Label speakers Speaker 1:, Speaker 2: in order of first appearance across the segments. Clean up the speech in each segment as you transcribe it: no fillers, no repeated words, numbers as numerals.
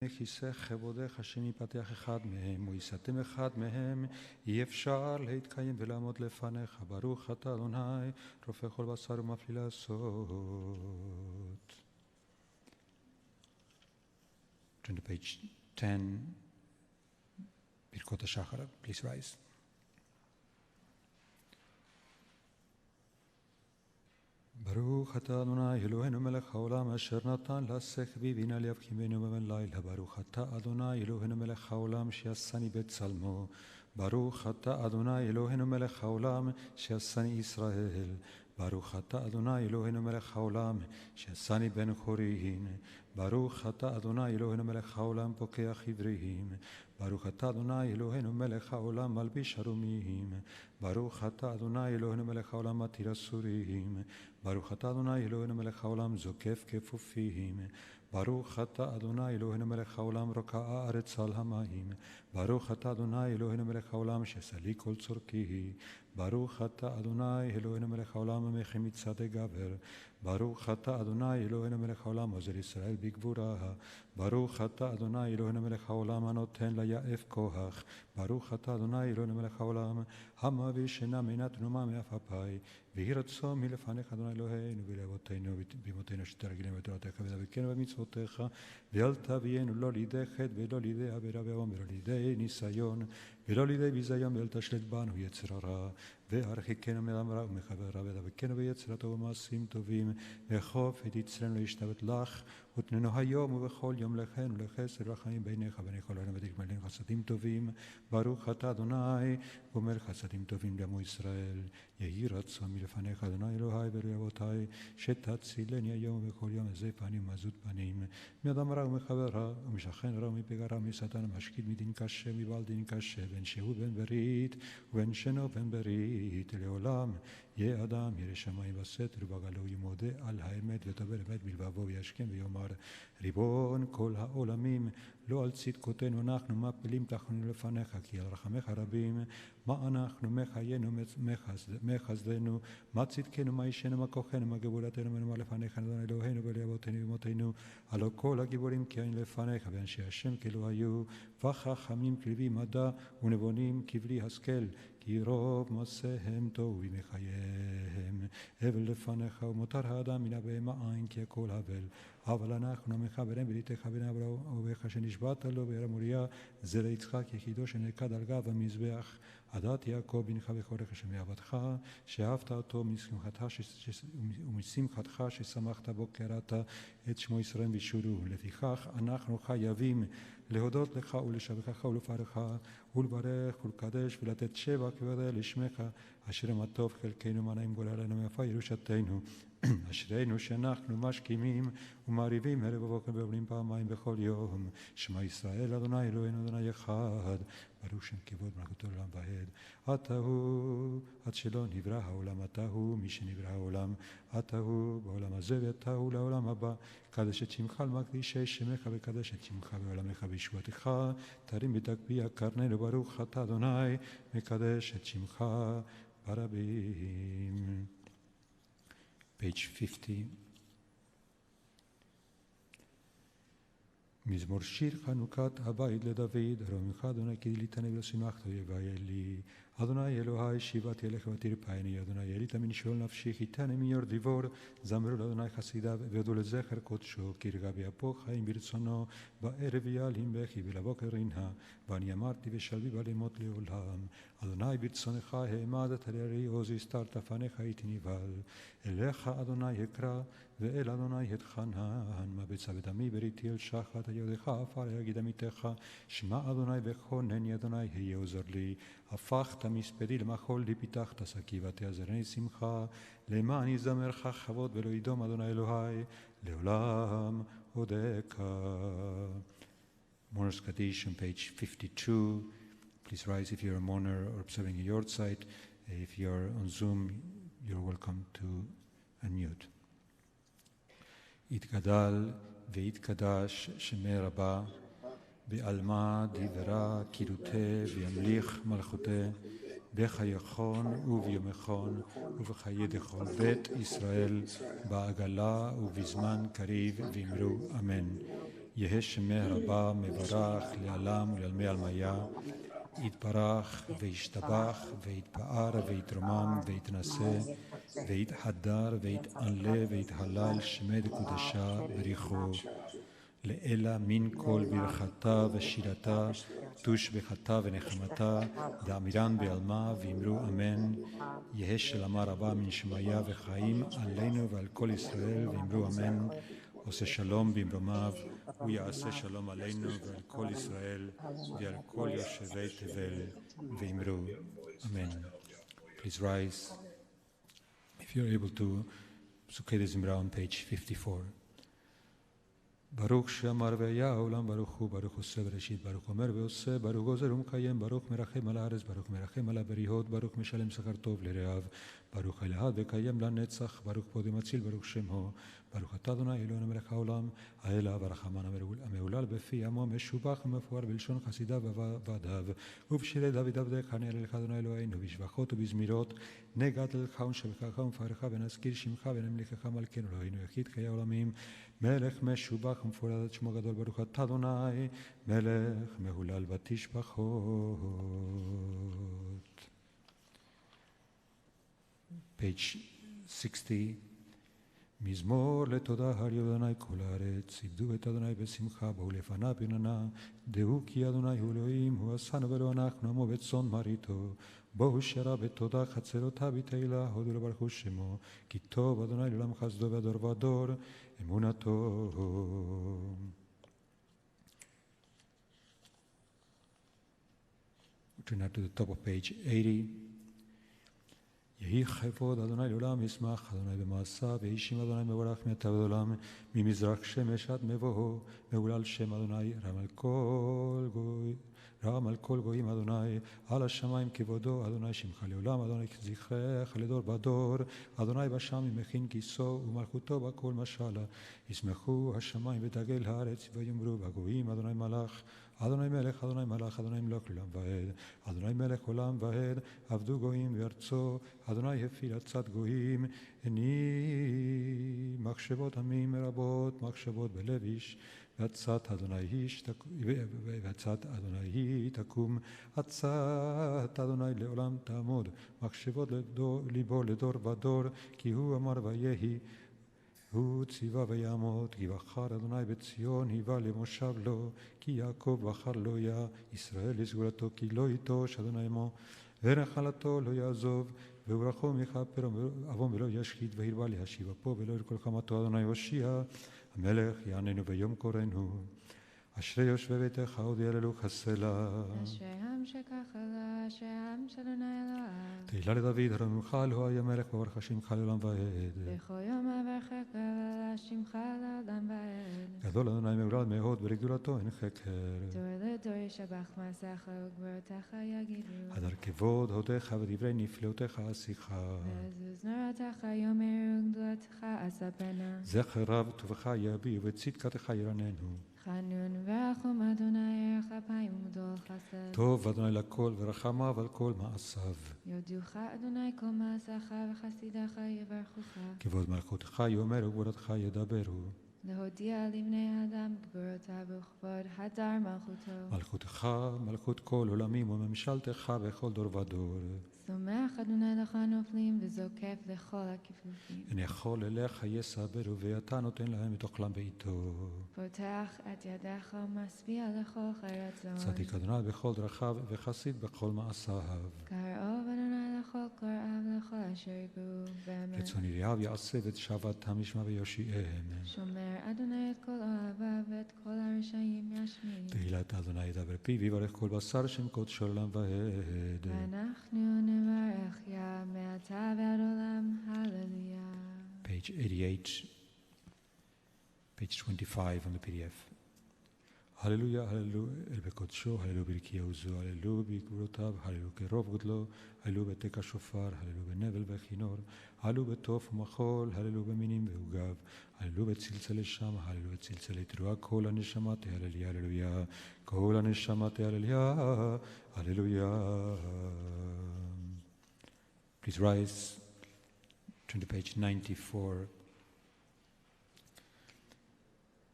Speaker 1: מכיסא כבודך השם ייפתח אחד מהם, וייסתם אחד מהם, אי אפשר להתקיים ולעמוד לפניך. ברוך אתה אדוני, רופא כל בשר ומפליא לעשות. Turn to page 10, ברכות השחר, please rise. ברוך אתה אדוני אלוהינו מלך העולם אשר נתן לעשך בי בינה ליבחימנו בבן לילה. ברוך אתה אדוני אלוהינו מלך העולם שעשני בצלמו. ברוך אתה אדוני אלוהינו מלך העולם שעשני ישראל. ברוך אתה אדוני אלוהינו מלך העולם שעשני בן חורין. ברוך אתה אדוני אלוהינו מלך העולם פוקח עבריים. ברוך אתה אדוני אלוהינו מלך העולם מלביש ערומים. ברוך אתה אדוני אלוהינו מלך העולם מתיר אסורים. ברוך אתה אדוני אלוהינו מלך העולם זוקף כפופים. ברוך אתה אדוני אלוהינו מלך העולם רוקע הארץ על המים. ברוך אתה אדוני אלוהינו מלך העולם שסלי כל צורכי. ברוך אתה אדוני אלוהינו מלך העולם המחי מצעדי גבר. ברוך אתה אדוני אלוהינו מלך העולם עוזר ישראל בגבורה. ברוך אתה אדוני אלוהינו מלך העולם הנותן ליעף כוח. ברוך אתה אדוני אלוהינו מלך העולם המביא שינה מן תנומה מאף אפי. ויהי רצון מלפניך אדוני אלוהינו ולאבותינו ובאמותינו שתרגילנו בתורתך ודבקנו במצוותיך. ואל תביאנו לא לידי חטא ולא לידי עבירה ועוון ולא לידי ניסיון ולא לידי ביזיון ואל תשלט בנו יצר הרע. והרחיקנו מאדם רע ומחבר רע ודבקנו ביצר הטוב ומעשים טובים. וכוף את יצרנו להשתבט לך ותננו היום ובכל יום לכן ולחסד ורחמים בעיניך ובעיני כל העולם ותקרא לנו חסדים טובים. ברוך אתה אדוני גומל חסדים טובים לעמו ישראל. יהי רצון מלפניך אדוני אלוהי ואלוהי אבותי שתצילני היום ובכל יום הזה פנים ומזות פנים מאדם רע ומחבר רע ומשכן רע ומפגע רע משטן המשקיד מדין קשה מבעל דין קשה בין שהוא בן ברית ובין שאינו בן ברית לעולם. יהיה אדם ירא שמיים וסתר ובגלוי ימודה על האמת ותאמר אמת בלבבו וישכם ויאמר ריבון כל העולמים לא על צדקותינו אנחנו מפילים תחתינו לפניך כי על רחמך רבים. מה אנחנו מחיינו מחסדנו מה צדקנו מה אישנו מה כוחנו מה גבולתנו מה לפניך אדוני אלוהינו ולאבותינו ואמותינו. הלא כל הגיבורים כי אין לפניך ואנשי השם כאילו היו וחכמים כלבי מדע ונבונים כבלי השכל כי רוב מעשיהם טובים מחייהם. הבל לפניך ומותר האדם מן הבהמה אין כי הכל הבל. אבל אנחנו מחברים בריתך בן אברך שנשבעת לו בעיר מוריה זה ליצחק יחידו שנלכד על גב המזבח. עדת יעקב בנך בכורך שמעבדך שאהבת אותו ומשמחתך ששמחת בו קראת את שמו ישראל וישורו. לפיכך אנחנו חייבים להודות לך ולשבחך ולפארך ולברך ולקדש ולתת שבח וכבוד לשמך אשר מה טוב חלקנו מנעים גורלנו מיפה ירושתנו. אשרינו שאנחנו משכימים ומעריבים ערב ובוקר ואומרים פעמיים בכל יום שמע ישראל אדוני אלוהינו אדוני אחד ברוך שם כבוד מלכותו לעולם ועד. אתה הוא עד שלא נברא העולם אתה הוא מי שנברא העולם אתה הוא בעולם הזה ואתה הוא לעולם הבא. קדש את שמך למקדישי שמך וקדש את שמך בעולמך בישועתך תרים ותגביה קרננו ברוך אתה אדוני מקדש את שמך ברבים. page 50. מזמור שיר חנוכת הבית לדוד. ארומך אדוני כי דליתני ולא שימחת אויבי לי. אדוני אלוהי שיבתי אליך ותרפאני. אדוני העלית מנשול נפשי חיתני מיור דיבור. זמרו לאדוני חסידיו והודו לזכר קודשו כי רגע באפו חיים ברצונו בערב יעלים בכי ולבוקר ינהה. ואני אמרתי ושלבי בלימות לעולם. אדוני ברצונך העמדת לי עוז הסתרת פניך הייתי נבהל. אליך אדוני אקרא ואל אדוני אתחנן. מה בצע בדמי בריתי אל שחת ידך עפר יגיד עמיתך. שמע אדוני וכונני אדוני היה עוזר לי. הפכת מספדי למחול לי פיתחת שקי ותעזרני שמחה. למען יזמרך כבוד ולא ידום אדוני אלוהי לעולם אודך. Mourner's Kaddish on page 52. Please rise if you're a mourner or observing a yahrzeit. If you're on Zoom, you're welcome to unmute. יתגדל ויתקדש שמי רבה בעלמא דיברה קידותי וימליך מלכותי בחייכון וביומכון ובחיי דכל בית ישראל בעגלה ובזמן קריב ואמרו אמן. יהא שמי הרבה מברך לעלם ולעלמי עלמיה, יתברך וישתבח ויתפאר ויתרומם ויתנשא ויתהדר ויתעלה ויתהלל שמי דקודשה בריחו. לאלה מן כל ברכתה ושירתה, תושבחתה ונחמתה, דאמירן בעלמה ואמרו אמן. יהא שלמה רבה מן שמיה וחיים עלינו ועל כל ישראל ואמרו אמן. עושה שלום במרומיו, הוא יעשה שלום עלינו ועל כל ישראל ועל כל יושבי תבל ואמרו אמן. Please rise. If you're able to, פסוקי דזמרה on page 54. ברוך שאמר והיה העולם, ברוך הוא, ברוך עושה בראשית, ברוך אומר ועושה, ברוך גוזר ומקיים, ברוך מרחם על הארץ, ברוך מרחם על הבריאות, ברוך משלם שכר טוב לרעיו, ברוך אלהד וקיים לנצח, ברוך פוד ומציל, ברוך שמו, ברוך אתה אדוני אלוהינו מלך העולם, האלה והרחמן המהולל בפי עמו, משובח ומפואר בלשון חסידיו ועבדיו, ובשירי דוד עבדיך נעלה לך אדוני אלוהינו, בשבחות ובזמירות, נגעת לך ונשבחך ונפארך ונזכיר שמך ונמליכך מלכנו אלוהינו יחיד חיי העולמים, מלך משובח ומפואר את שמו גדול, ברוך אתה אדוני מלך מהולל בתשבחות. page 60. מזמור לתודה הריעו אדוני כל הארץ, עבדו את אדוני בשמחה, באו לפניו ברננה, דעו כי אדוני הוא אלוהים, הוא עשנו ולא אנחנו, עמו בצאן מרעיתו, בואו שרה בתודה חצרותיו בתהילה, הודו לו ברכו שמו, כי טוב אדוני לעולם חסדו ודור ודור, אמונתו. Turn up to the top of page 80. יהי כבוד אדוני לעולם ישמח, אדוני במעשיו, וישים אדוני מבורך מעתה ועד עולם, ממזרח שמש עד מבואו, מהולל שם אדוני, רם על כל גויים אדוני, על השמיים כבודו, אדוני שמך לעולם, אדוני זכרך לדור ודור, אדוני בשמים מכין כיסו ומלכותו בכל משלה, ישמחו השמיים ותגל הארץ ויאמרו בגויים, אדוני מלך, אדוני מלך, אדוני מלך, אדוני מלך לעולם ועד, אדוני מלך עולם ועד, עבדו גויים בארצו, אדוני הפעיל עצת גויים, הני מחשבות עמים רבות, מחשבות בלב איש, ועצת אדוני היא תקום, עצת אדוני לעולם תעמוד, מחשבות ליבו לדור ודור, כי הוא אמר ויהי, הוא ציווה ויעמוד, כי בחר אדוני בציון, היווה למושב לו, כי יעקב בחר לו יה, ישראל לסגולתו, כי לא יטוש אדוני עמו, ונחלתו לא יעזוב, וברכו יכפר עוון ולא ישחית, והרבה להשיב אפו ולא ירקול חמתו, אדוני הושיע, המלך יעננו ביום קורנו. אשרי יושבי ביתך עוד יעללו חסלה.
Speaker 2: אשרי העם שכחלה, אשרי העם של אדוני אלוהיו.
Speaker 1: תהילה לדוד הרמך אלוהי המלך וברך שמך לעולם ועד.
Speaker 2: בכל יום אברכך ולשמך לעולם ועד.
Speaker 1: גדול אדוני מהולל מאוד ולגדולתו אין חקר.
Speaker 2: דור לדור ישבח מעשיך וגבורתך יגידו. עד
Speaker 1: כבוד הודיך ודברי נפלאותיך עשיך.
Speaker 2: ועזוז נורתך יאמרו גדולתך אספנה.
Speaker 1: זכר רב טובך יביאו וצדקתך ירננו.
Speaker 2: חנון ורחום אדוני ערך אפיים וגדול חסד.
Speaker 1: טוב אדוני לכל ורחמיו על כל מעשיו.
Speaker 2: יודוך אדוני כל מעשיך וחסידיך יברכוך.
Speaker 1: כבוד מלכותך יאמרו וגבורתך ידברו.
Speaker 2: להודיע לבני האדם גבורותיו וכבוד הדר מלכותו.
Speaker 1: מלכותך מלכות כל עולמים וממשלתך בכל דור ודור.
Speaker 2: שמח אדוני לך נופלים וזוקף לכל הכיפופים.
Speaker 1: אין יכול אליך יסברו ואתה נותן להם את אוכלם בעיתו.
Speaker 2: פותח את ידיך ומשביע לכל חי רצון.
Speaker 1: צדיק אדוני בכל דרכיו וחסיד בכל מעשיו.
Speaker 2: קרוב אדוני לכל קוראיו לכל אשר יגורו באמת.
Speaker 1: רצון יראיו יעשה ואת שוועתם ישמע ויושיעם.
Speaker 2: שומר אדוני את כל אוהביו ואת כל הרשעים ישמיד.
Speaker 1: תהילת אדוני ידבר פיו ויברך כל בשר שם קודשו עולם ועד.
Speaker 2: ואנחנו נברך יה מעתה ועד עולם. הללויה.
Speaker 1: Page 88, page 25 on the PDF. הללויה, הללו אל בקודשו, הללו ברכי עוזו, הללו בגבורותיו, הללו כרוב גדלו, הללו בתק השופר, הללו בנבל וכינור, הללו בתוף ומחול, הללו במינים ועוגב, הללו בצלצלי שם, הללו בצלצלי תרועה, כל הנשמה תהלליה, הללויה, כל הנשמה תהלליה, הללויה. Please rise, turn to page 94.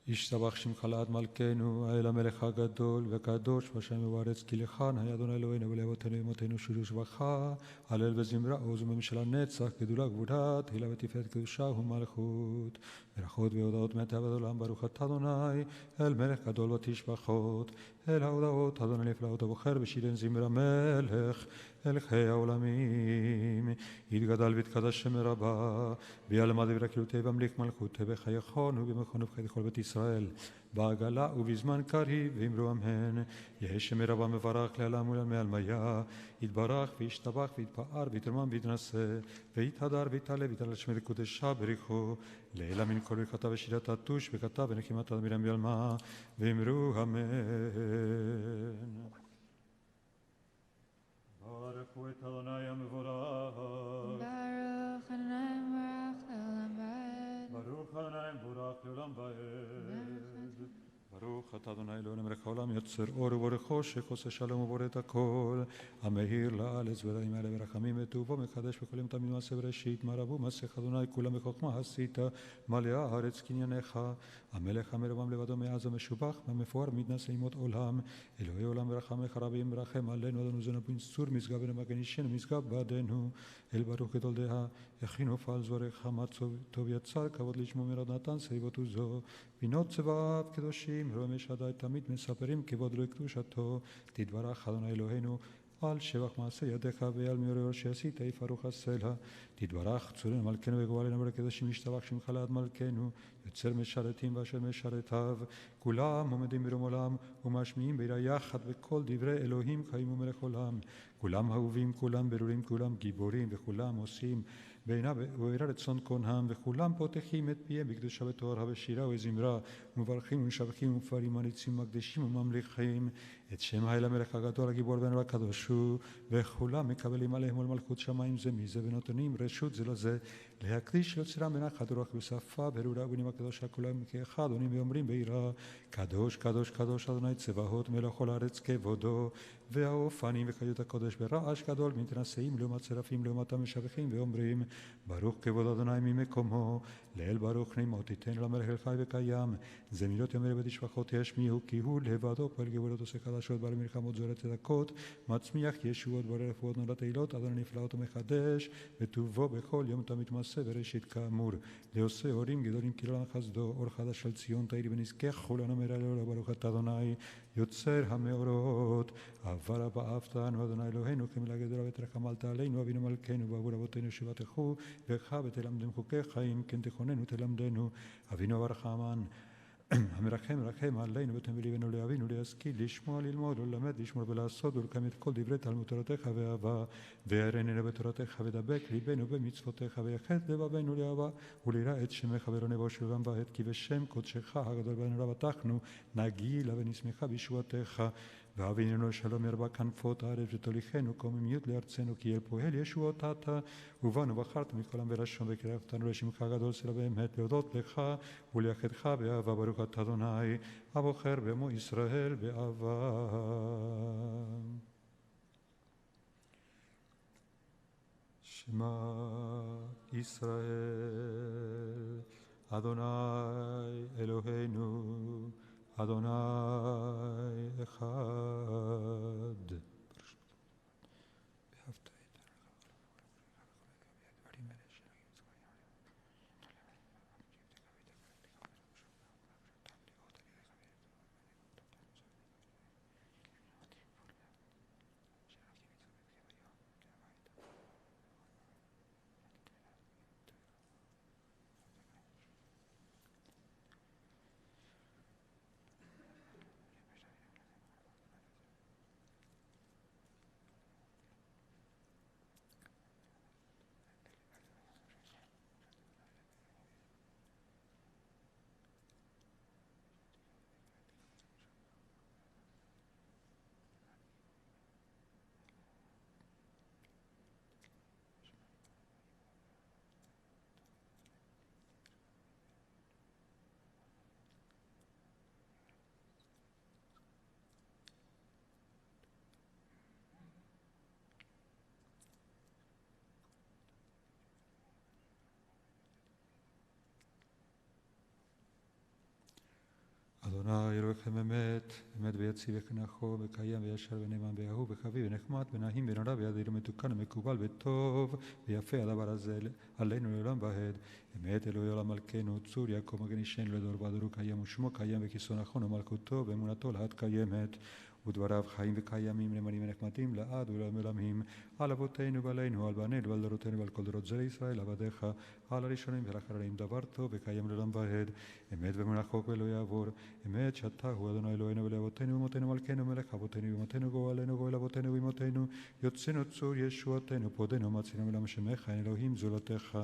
Speaker 1: ישתבח שמך לעד מלכנו, האל המלך הגדול והקדוש בשמיים ובארץ, כי לכאן היה אדוני אלוהינו ולאבותינו אמותינו שירו שבחה, הלל וזמרה עוז וממשלה נצח, גדולה גבורה, תהילה ותפארת קדושה ומלכות, ברכות והודעות מעתה ועד עולם, ברוך אתה אדוני, אל מלך גדול ותשבחות, אל ההודעות אדוני נפלאות הבוחר בשירי זמרה מלך, אל חיי העולמים, יתגדל ויתקדש שם רבה, ויעלמד ורקלותי במליך מלכותי בחייכון ובמכון ובחיי כל בית ישראל, בעגלה ובזמן קריב ואמרו אמן. יהי שם רבה מברך לעלם ולעלמי עלמיה, יתברך וישתבח ויתפאר ויתרומם ויתנשא, ויתהדר ויתעלה ויתעלה שמי לקודשה בריחו, לעילה מן כל ברכתה ושירת התוש וכתב ונקימת אדמירם בעלמה, ואמרו אמן. ברכו את אדוני המבורך.
Speaker 2: ברוך אדוני מבורך לעולם ועד.
Speaker 1: ברוך אדוני מבורך לעולם ועד. ברוך אתה אדוני אלוהינו מלך העולם יוצר אור ובורא חושך, עושה שלום ובורא את הכל, המאיר לארץ ולעים האלה ברחמים וטובו, מקדש בכל יום תמיד מעשה בראשית, מה רבו מעשיך אדוני כולם בחוכמה עשית, מלאה הארץ קנייניך, המלך המרומם לבדו מאז המשובח והמפואר מתנשא ימות עולם, אלוהי עולם ורחמך רבים מרחם עלינו, אדונו זנו בנסור משגב ונמגן אישנו משגב בעדנו, אל ברוך גדול דעה, יכין ופעל זורך, מה טוב יצר, כבוד לשמו מרד נתן, סביבות וזו, בינות צבאיו קדושים, רומי שדי תמיד מספרים כבוד לו קדושתו, תתברך אדוני אלוהינו, על שבח מעשה ידיך ועל מאור שעשית יפרוך הסלע, תתברך צורנו מלכנו וגואלנו ולקדושים ישתבח שמך לעד מלכנו, יוצר משרתים ואשר משרתיו, כולם עומדים ברום עולם ומשמיעים בירה יחד בכל דברי אלוהים חיים ומלך עולם, כולם אהובים, כולם ברורים, כולם גיבורים וכולם עושים בעיניו ובעירה רצון קונם, וכולם פותחים את פיהם בקדושה וטהרה בשירה ובזמרה, ומברכים ומשבחים ומפארים מריצים ומקדשים וממליכים את שם האל המלך הגדול הגיבור בנו הקדוש הוא, וכולם מקבלים עליהם על מלכות שמיים זה מזה, ונותנים רשות זה לזה להקדיש יוצרם בנחת ורוח בשפה ברורה ובנימה קדושה, כולם כאחד עונים ואומרים ביראה קדוש קדוש קדוש אדוני צבאות מלך כל הארץ כבודו, והאופנים וחיות הקודש ברעש גדול מתנשאים לעומת שרפים לעומת המשבחים ואומרים ברוך כבוד אדוני ממקומו, לאל ברוך נעימות תיתן למלך אל חי וקיים, זמירות יאמר ותשבחות ישמיעו, כי הוא לבדו פועל גבורות עושה חדשות, בעל מלחמות זורע צדקות, מצמיח ישועות בורא רפואות נולד תהילות, אדוני נפלאות ומחדש, וטובו בכל יום תמיד מעשה בראשית כאמור, לעושה הורים גדולים כללן חסדו, אור חדש של ציון תאיר ונזכך כולנו מרעיו ברוך אתה אדוני יוצר המאורות, אהבה רבה אהבת לנו אדוני אלוהינו, כמילה גדולה ותרחמת עלינו אבינו מלכנו בעבור אבותינו שבתכו, וך ותלמדם חוקי חיים, כן תכוננו תלמדנו, אבינו ברחמן המרחם רחם עלינו ותן בליבנו להבין ולהשכיל, לשמוע ללמוד וללמד, לשמור ולעשות ולקיים את כל דברי תלמוד תורתך ואהבה, ויראנו בתורתך ודבק ליבנו במצוותיך, ויחד לבבנו לאהבה וליראה את שמך ורונבוש וגם בעת, כי בשם קודשך הגדול בנו בטחנו, נגילה ונשמחה בישועתך, ואבינו שלום ירבה כנפות הארץ ותוליכנו קוממיות לארצנו, כי אל פועל ישועות אתה, ובנו בחרת מכל עם ולשון וקרבתנו לשמך הגדול סלע באמת, להודות לך וליחדך באהבה, ברוך אתה אדוני הבוחר בעמו ישראל באהבה. שמע ישראל אדוני אלוהינו אדוני אחד. אדוני אלוהיכם אמת, אמת ויציב וכנחו, וקיים וישר ונאמן ואהוב וחביב ונחמד ונעים ונורא וידיר ומתוקן ומקובל וטוב ויפה הדבר הזה עלינו לעולם ועד. אמת אלוהי עולם מלכנו, צור יעקב מגן אישנו לדור ודור קיים ושמו קיים וכיסו נכון ומלכותו ואמונתו לעד קיימת. ודבריו חיים וקיימים נאמנים ונחמדים לעד ולעולמים על אבותינו ועלינו על בנינו ועל דורותינו ועל כל דורות זרעי ישראל עבדיך על הראשונים ולאחרונים דבר טוב וקיים לעולם ועד. אמת ואמונה חוק ולא יעבור. אמת שאתה הוא אדוני אלוהינו ולאבותינו ואמותינו מלכנו מלך אבותינו ואמותינו גואלנו גואל אבותינו ואמותינו יוצאנו צור ישועתנו פודנו ומצינו מלם שמך אין אלוהים זולתך.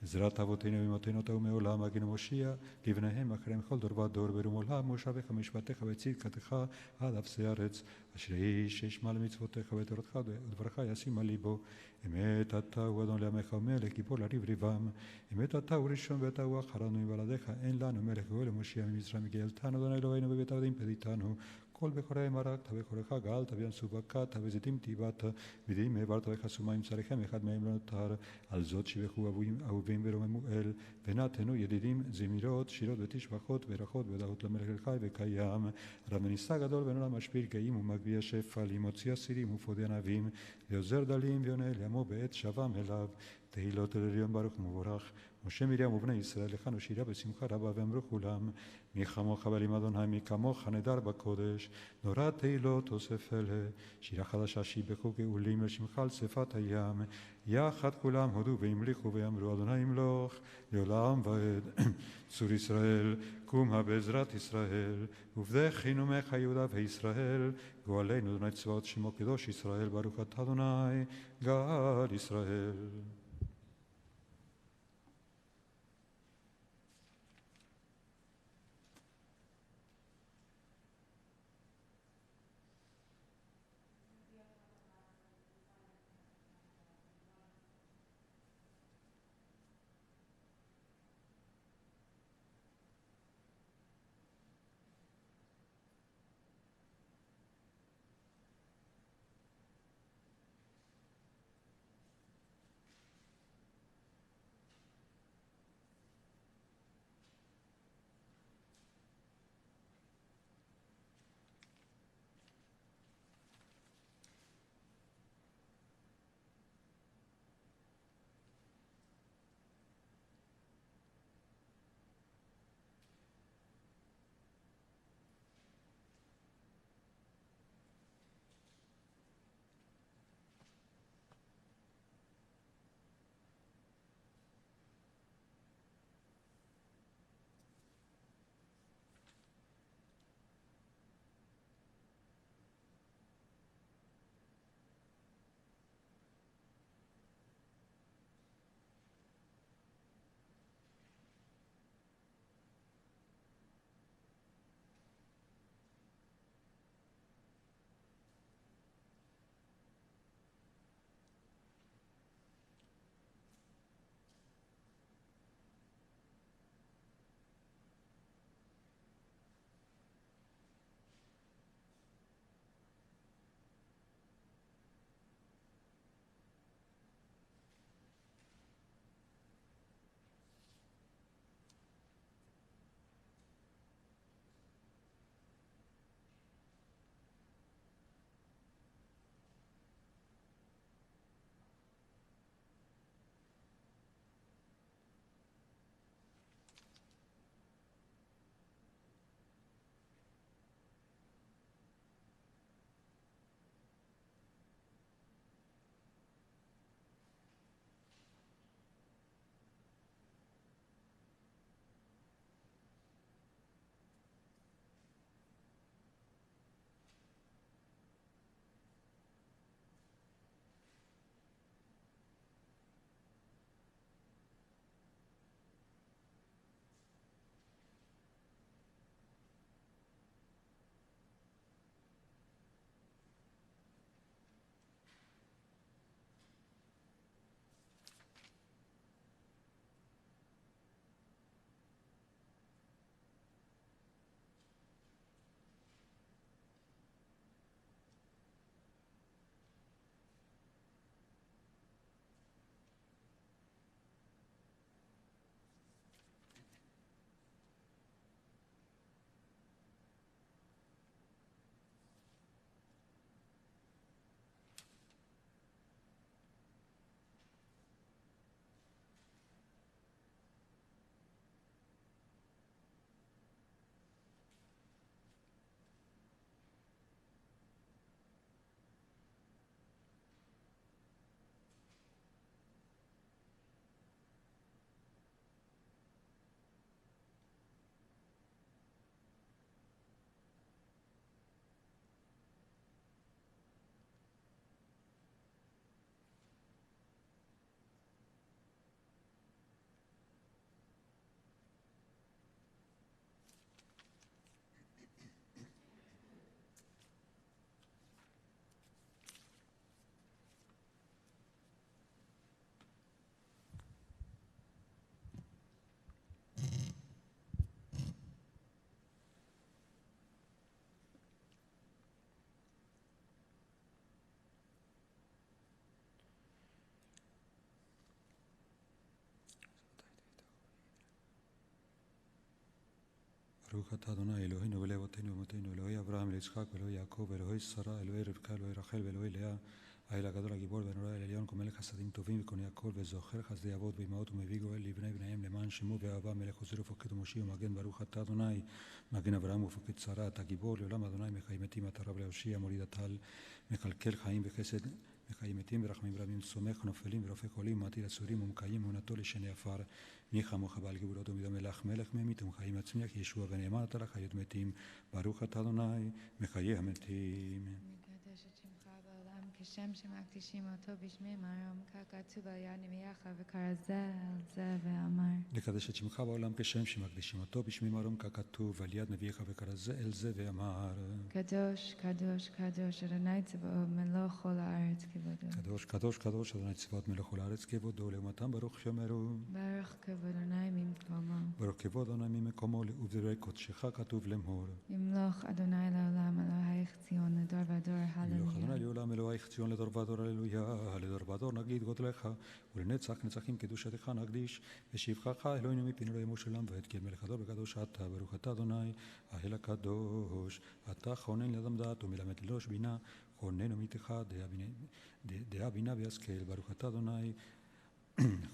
Speaker 1: עזרת אבותינו ואמותינו אתה ומעולם הגנו מושיע לבניהם אחריהם כל דור ודור ברום עולם מושבך משפטך וצדקתך עד אפסי הארץ. אשר איש ישמע למצוותיך ותורתך ודברך ישים על ליבו. אמת אתה הוא אדון לעמך ומלך גיבור לריב ריבם. אמת אתה הוא ראשון ואתה הוא אחרנו מבלעדיך אין לנו מלך גואל ומושיע ממצרים גאלתנו אדוני אלוהינו בבית עבדים פדיתנו. כל בכורי מרקת בכורך גאלת וינשוא בקעת וזיתים טיבעת ודים העברת וכסו מים צריכם אחד מהם לא נותר. על זאת שיבחו אהובים ורוממו אל ונתנו ידידים זמירות שירות ותשבחות ברכות והודעות למלך אלחי וקיים. רב מניסה גדול ונורא משפיל גאים ומגביה שפלים מוציא אסירים ופודי ענבים ועוזר דלים ועונה לעמו בעת שבם אליו. תהילות אל עליון ברוך ומבורך משה מרים ובני ישראל לכנו שירה בשמחה רבה ואמרו כולם מי כמוך ואלים אדוני מי כמוך נדר בקודש נורא תהילות אוסף אלה שירה חדשה שיבחו גאולים לשמך על שפת הים יחד כולם הודו והמליכו ואמרו אדוני ימלוך לעולם ועד. צור ישראל קומה בעזרת ישראל ובדך נומך יהודה וישראל גואלנו אדוני צבאות שמו קדוש ישראל ברוך אתה אדוני גאל ישראל. ברוך אתה אדוני אלוהינו ולאבותינו ואמותינו, אלוהי אברהם וליצחק ואלוהי יעקב ואלוהי שרה, אלוהי רבקה, אלוהי רחל ואלוהי לאה, האל הגדול הגיבור והנורא האל העליון, כה מלך חסדים טובים וקונה הכל וזוכר חסדי אבות ואימהות ומביא גואל לבני בניהם למען שמו ואהבה, מלך עוזר ופוקד ומושיע ומגן. ברוך אתה אדוני מגן אברהם ופוקד שרה, אתה גיבור לעולם אדוני, מחי מתים אתה רב להושיע, מוליד הטל, מקלקל חיים וחסד, מחי מתים ורחמים רבים, סומך נופלים ורופא חולים, מעתיד אסורים ומקיים אמונתו לשני עפר. מי כמוך בעל גבולות ומידו מלך, מלך ממית ומחיים מצמיח, ישוע ונאמן אתה לחיות מתים. ברוך אתה אדוני מחיי המתים.
Speaker 2: מקדש את שמך בעולם כשם שמקדישים אותו בשמי מרום, ככתוב על יד נביאך וקרא זה על זה ואמר.
Speaker 1: לקדש את שמך בעולם כשם שמקדישים אותו בשמי מרום, ככתוב על יד נביאך וקרא זה אל זה ואמר.
Speaker 2: קדוש קדוש קדוש אדוני צבאות מלוא כל הארץ כבודו.
Speaker 1: קדוש קדוש קדוש אדוני צבאות מלך כל הארץ כבודו, לעומתם ברוך שומרו.
Speaker 2: ברוך כבוד אדוני ממקומו.
Speaker 1: ברוך כבוד אדוני ממקומו, ובדברי קודשך כתוב לאמור.
Speaker 2: ימלוך אדוני לעולם אלוהיך ציון לדור ודור
Speaker 1: ימלוך אדוני
Speaker 2: הללויה.
Speaker 1: לעולם אלוהיך ציון לדור ודור הללויה, לדור ודור נגיד גודלך, ולנצח נצחים קדושתך נקדיש, ושבחך אלוהינו מפינו לא ימוש עולם ועד, כי מלך הדור וקדוש אתה. ברוך אתה אדוני האל הקדוש, אתה כונן לאדם דעת ומלמד לראש בינה, כונן ומיתך דעה בינה וישכל. ברוך אתה אדוני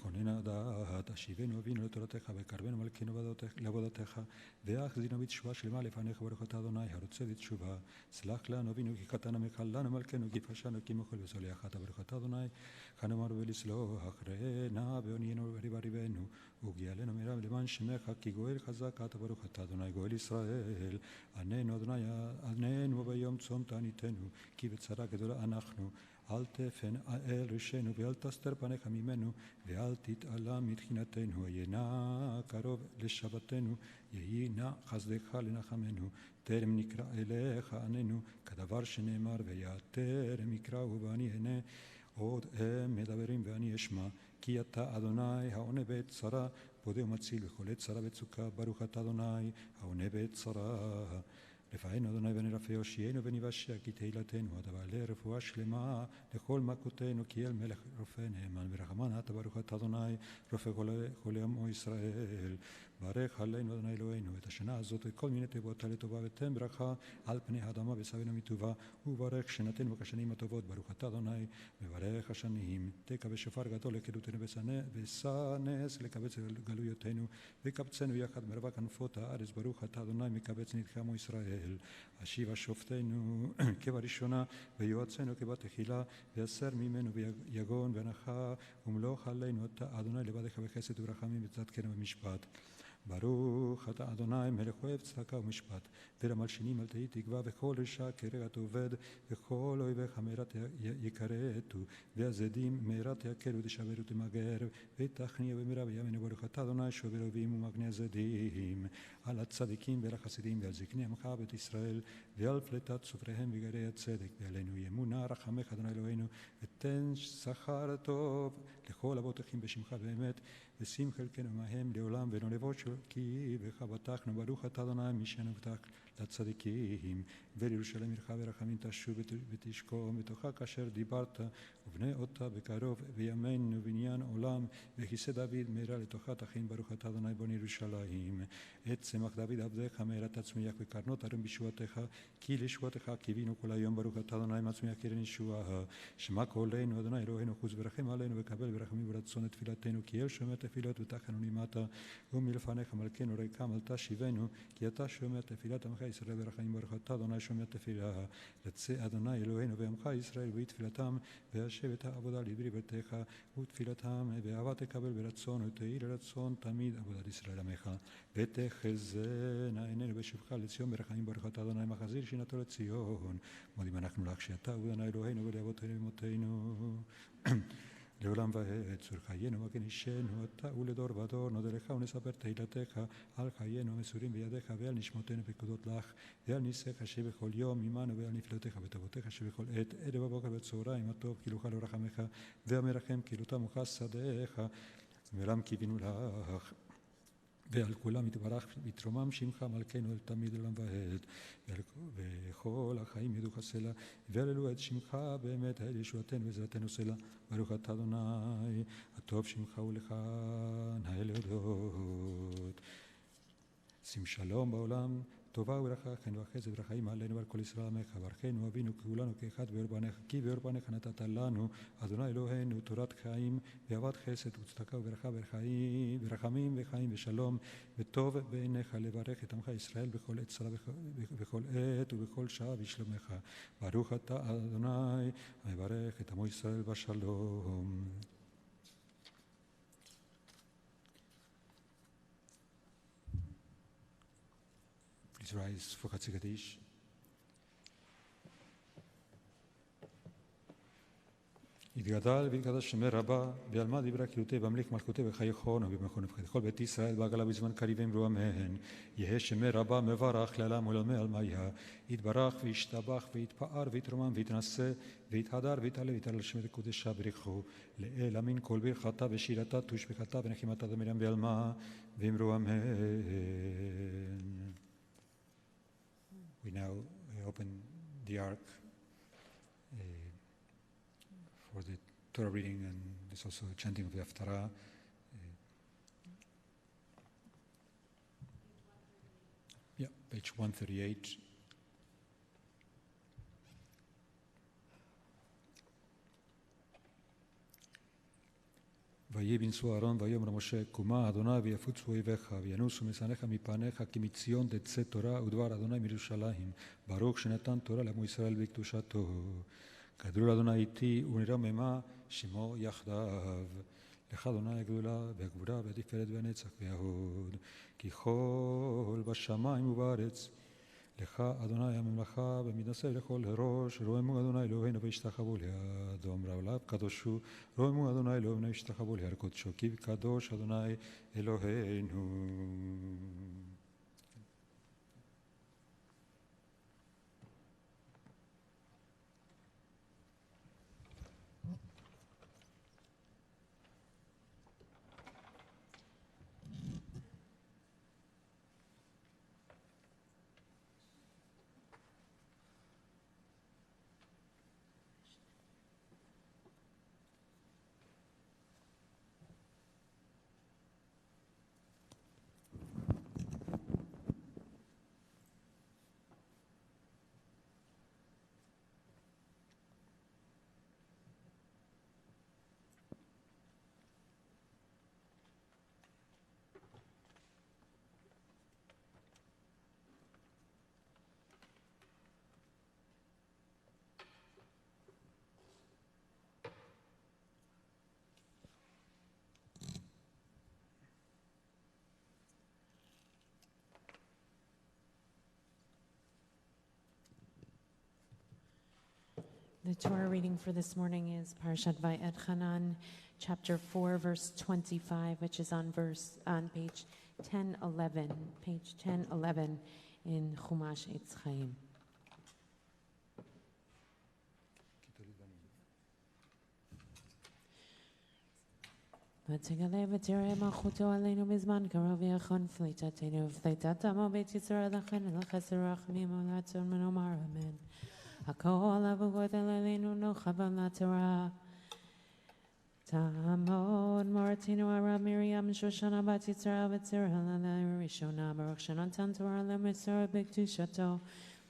Speaker 1: כונן הדעת, השיבנו אבינו לתורתך וקרבנו מלכנו לעבודתך, והחזינו בתשובה שלמה לפניך. ברוך אתה אדוני הרוצה בתשובה, סלח לנו אבינו כי חטאנו, מחל לנו מלכנו כי פשענו, כי מחול וסולח אתה. ברוך אתה אדוני חנמר ולסלוח, ראינה ועניינו וריבנו וגאלנו מרב למען שמך, כי גואל חזק אתה. ברוך אתה אדוני גואל ישראל, עננו אדוני עננו ביום צום תעניתנו, כי בצרה גדולה אנחנו. אל תפן אל ראשנו ואל תסתר פניך ממנו, ואל תתעלם מתחינתנו. היה נא קרוב לשבתנו, יהי נא חסדך לנחמנו. טרם נקרא אליך עננו, כדבר שנאמר ויעתרם יקראו ואני אענה. עוד הם מדברים ואני אשמע, כי אתה אדוני העונה בעת צרה, פודה ומציל בכל עת צרה וצוקה. ברוך אתה אדוני העונה בעת צרה. רפאנו אדוני ונרפא, הושיענו ונבשע, כי תהילתנו הדבר לרפואה שלמה לכל מכותינו, כי אל מלך רופא נאמן ורחמן אתה. ברוך אתה אדוני רופא כל עמו ישראל. ברך עלינו אדוני אלוהינו את השנה הזאת ואת כל מיני תיבותיה לטובה, ותן ברכה על פני האדמה ושבענו מטובה, וברך שנתנו כשנים הטובות. ברוך אתה אדוני מברך השנים. תקע בשופר גדול לקדותנו ושנס לקבץ גלויותינו, וקבצנו יחד מרבה כנפות הארץ. ברוך אתה אדוני מקבץ נדחי עמו ישראל. השיבה שופטנו כבראשונה ויועצנו כבתחילה, והסר ממנו ויגון והנחה, ומלוך עלינו אתה אדוני לבדך בחסד ורחמים וצדקנו במשפט. ברוך אתה אדוני מלך אוהב צדקה ומשפט, ולמלשינים אל תהי תקווה, וכל רשע כרגע עובד, וכל אויביך מהרת יכרתו, והזדים מהרת יקלו תשבר ותמגר, ותכניע במהרה בימינו. ברוך אתה אדוני שובר אויבים ומגנה הזדים, על הצדיקים ועל החסידים ועל זקני עמך בית ישראל, ועל פלטת סופריהם וגרי הצדק, ועלינו ימונה רחמך אדוני אלוהינו, ותן שכר טוב לכל אבותיכם בשמך באמת, ושים חלקנו מהם לעולם ולא נבוש, כי בך בטחנו. ברוך אתה אדוני משענו בטח לצדיקים, ולירושלים עירך ורחמים תשוב ותשכום בתוכה כאשר דיברת, ובנה אותה בקרוב בימינו בניין עולם, וכיסא דוד מהרה לתוכה תכין. ברוך אתה אדוני בונה ירושלים. את צמח דוד עבדך מהרה תצמיח, וקרנות ערים בישועתך, כי לישועתך קיווינו כל היום. ברוך אתה אדוני מצמיח קרן ישועה. שמע קולנו אדוני אלוהינו, חוס ורחם עלינו, וקבל ברחמים ורצון את תפילתנו, כי אל שומע תפילות ותחנו נמעתה, ומלפניך מלכנו ריקם אל תשיבנו, כי אתה שומע תפילת עמך ישראל ברחמים. ברוך אתה אדוני שומע תפילה. רצה אדוני אלוהינו ועמך ישראל בתפילתם, והשב את העבודה לדברי ביתך ותפילתם, ואהבה תקבל ברצון, ותהי לרצון תמיד עבודת ישראל עמך. ותחזינה עינינו בשובך לציון ברחמים. ברוך אתה אדוני מחזיר שינתו לציון. מודים אנחנו לך שאתה אדוני אלוהינו ולאבותינו ואמותינו לעולם ועד. צור חיינו מגן אישנו אתה, ולדור ודור נודה לך ונספר תהילתך. על חיינו המסורים בידיך, ועל נשמותינו פקודות לך, ועל ניסיך שבכל יום עמנו, ועל נפלאותיך וטובותיך שבכל עת, ערב בבוקר בצהריים הטוב כי לוחה לרחמך, והמרחם כי לא תמוך שדיך, ולם קיווינו לך. ועל כולם יתברך ויתרומם שמך מלכנו אל תמיד עולם ועד, וכל החיים ידעו סלע, והללו את שמך באמת האל ישועתנו ועזרתנו סלע. ברוך אתה אדוני הטוב שמך ולך נאה להודות. שים שלום בעולם, טובה וברכה, חן וחסד ורחמים עלינו ועל כל ישראל עמך, ברכנו אבינו כולנו כאחד באור פניך, כי באור פניך נתת לנו, אדוני אלוהינו, תורת חיים, ואהבת חסד וצדקה וברכה ורחמים וחיים ושלום, וטוב בעיניך לברך את עמך ישראל בכל עת צרה בכל עת ובכל שעה בשלומך. ברוך אתה אדוני, המברך את עמו ישראל בשלום. Please rise for Chatzi Kaddish. יתגדל ויתקדש שמי רבה, ועלמא דיברה קילותי במליך מלכותי וחיי חון ובמכון נבחרת. כל בית ישראל בעגלה בזמן קריב אמרו אמן. יהא שמי רבה מברך לעולם ולעולמי עלמיה. יתברך וישתבח ויתפאר ויתרומם ויתנשא ויתהדר ויתעלה ויתעלה שמי קודשה בריחו. לאל אמין כל ברכתה ושירתה תושבחתה ונחימתה דמרים בעלמא ואמרו אמן. We now open the ark for the Torah reading, and there's also chanting of the Haftarah. Page 138. ויהי בנשוא אהרון ויאמר משה קומה אדוני ויפוצו אויביך וינוסו משנאיך מפניך כי מציון תצא תורה ודבר אדוני מירושלים ברוך שנתן תורה לעמו ישראל בקדושתו גדול אדוני איתי ונרוממה שמו יחדיו לך אדוני הגדולה והגבורה והתפארת והנצח וההוד כי כל בשמיים ובארץ לך אדוני הממלכה ומתנשא לכל הראש רוממו אדוני אלוהינו וישתחוו לידו אמרה עליו קדוש הוא רוממו אדוני אלוהינו וישתחוו ליד קודשו כי קדוש אדוני אלוהינו.
Speaker 3: The Torah reading for this morning is Parashat Va'etchanan, chapter 4, verse 25, which is on page 1011, page 1011 in Chumash Eitz Chaim. ותגלה ותראה מלכותו עלינו בזמן קרוב ויחון פליטתנו ופליטת עמו בית ישראל לכן אל חסר רחמים ולרצון ונאמר אמן. הכל אבוקות עלינו נוחה לתורה. תעמוד מורתנו הרב מרים שושנה בת יצרה וצרה לראשונה ברוך שנתן תורה למסור בקדושתו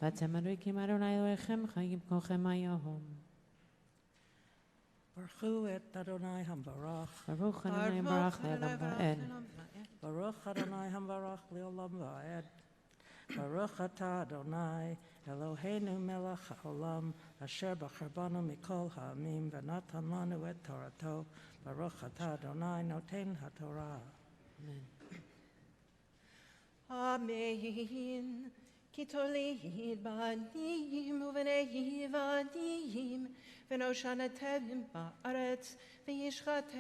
Speaker 3: ואתם מדריכים אדוני אלוהיכם חיים כולכם היום.
Speaker 4: ברכו את אדוני המברך.
Speaker 3: ברוך אדוני המברך לעולם ועד.
Speaker 4: ברוך אדוני המברך לעולם ועד. ברוך אתה אדוני אלוהינו מלך העולם אשר בחר בנו מכל העמים ונתן לנו את תורתו. ברוך אתה אדוני נותן התורה.
Speaker 5: אמן. כי תוליד בנים ובני בנים ונושנתם בארץ וישחטם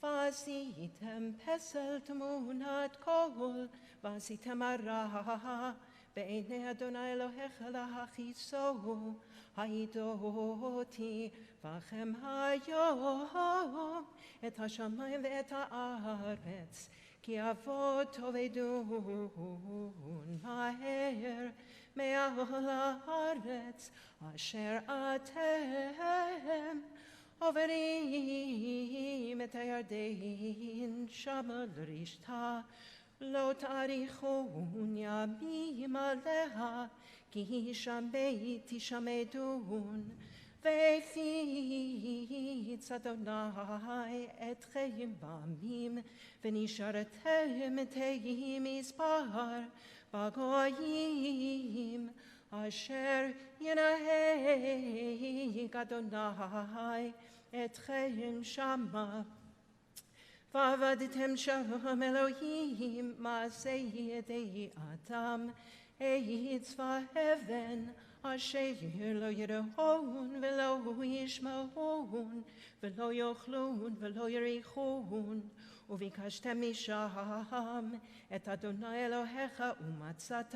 Speaker 5: ועשיתם פסל תמונת קול ועשיתם הרע בעיני אדוני אלוהיך להכעיסו העידותי בכם היום את השמיים ואת הארץ כי אבות תאבדון מהר מעל הארץ אשר אתם עוברים את הירדן שם לרשתה לא תאריכון ימים עליה, כי שם בית תשמדון. והפיץ אדוני אתכם בעמים, ונשארתם תהי מספר בגויים, אשר ינהג אדוני אתכם שמה. ועבדתם שם אלוהים מעשה ידי אדם, עץ ואבן, אשר לא יראון ולא ישמעון, ולא יאכלון ולא יריחון. וביקשתם משם את אדוני אלוהיך ומצאת,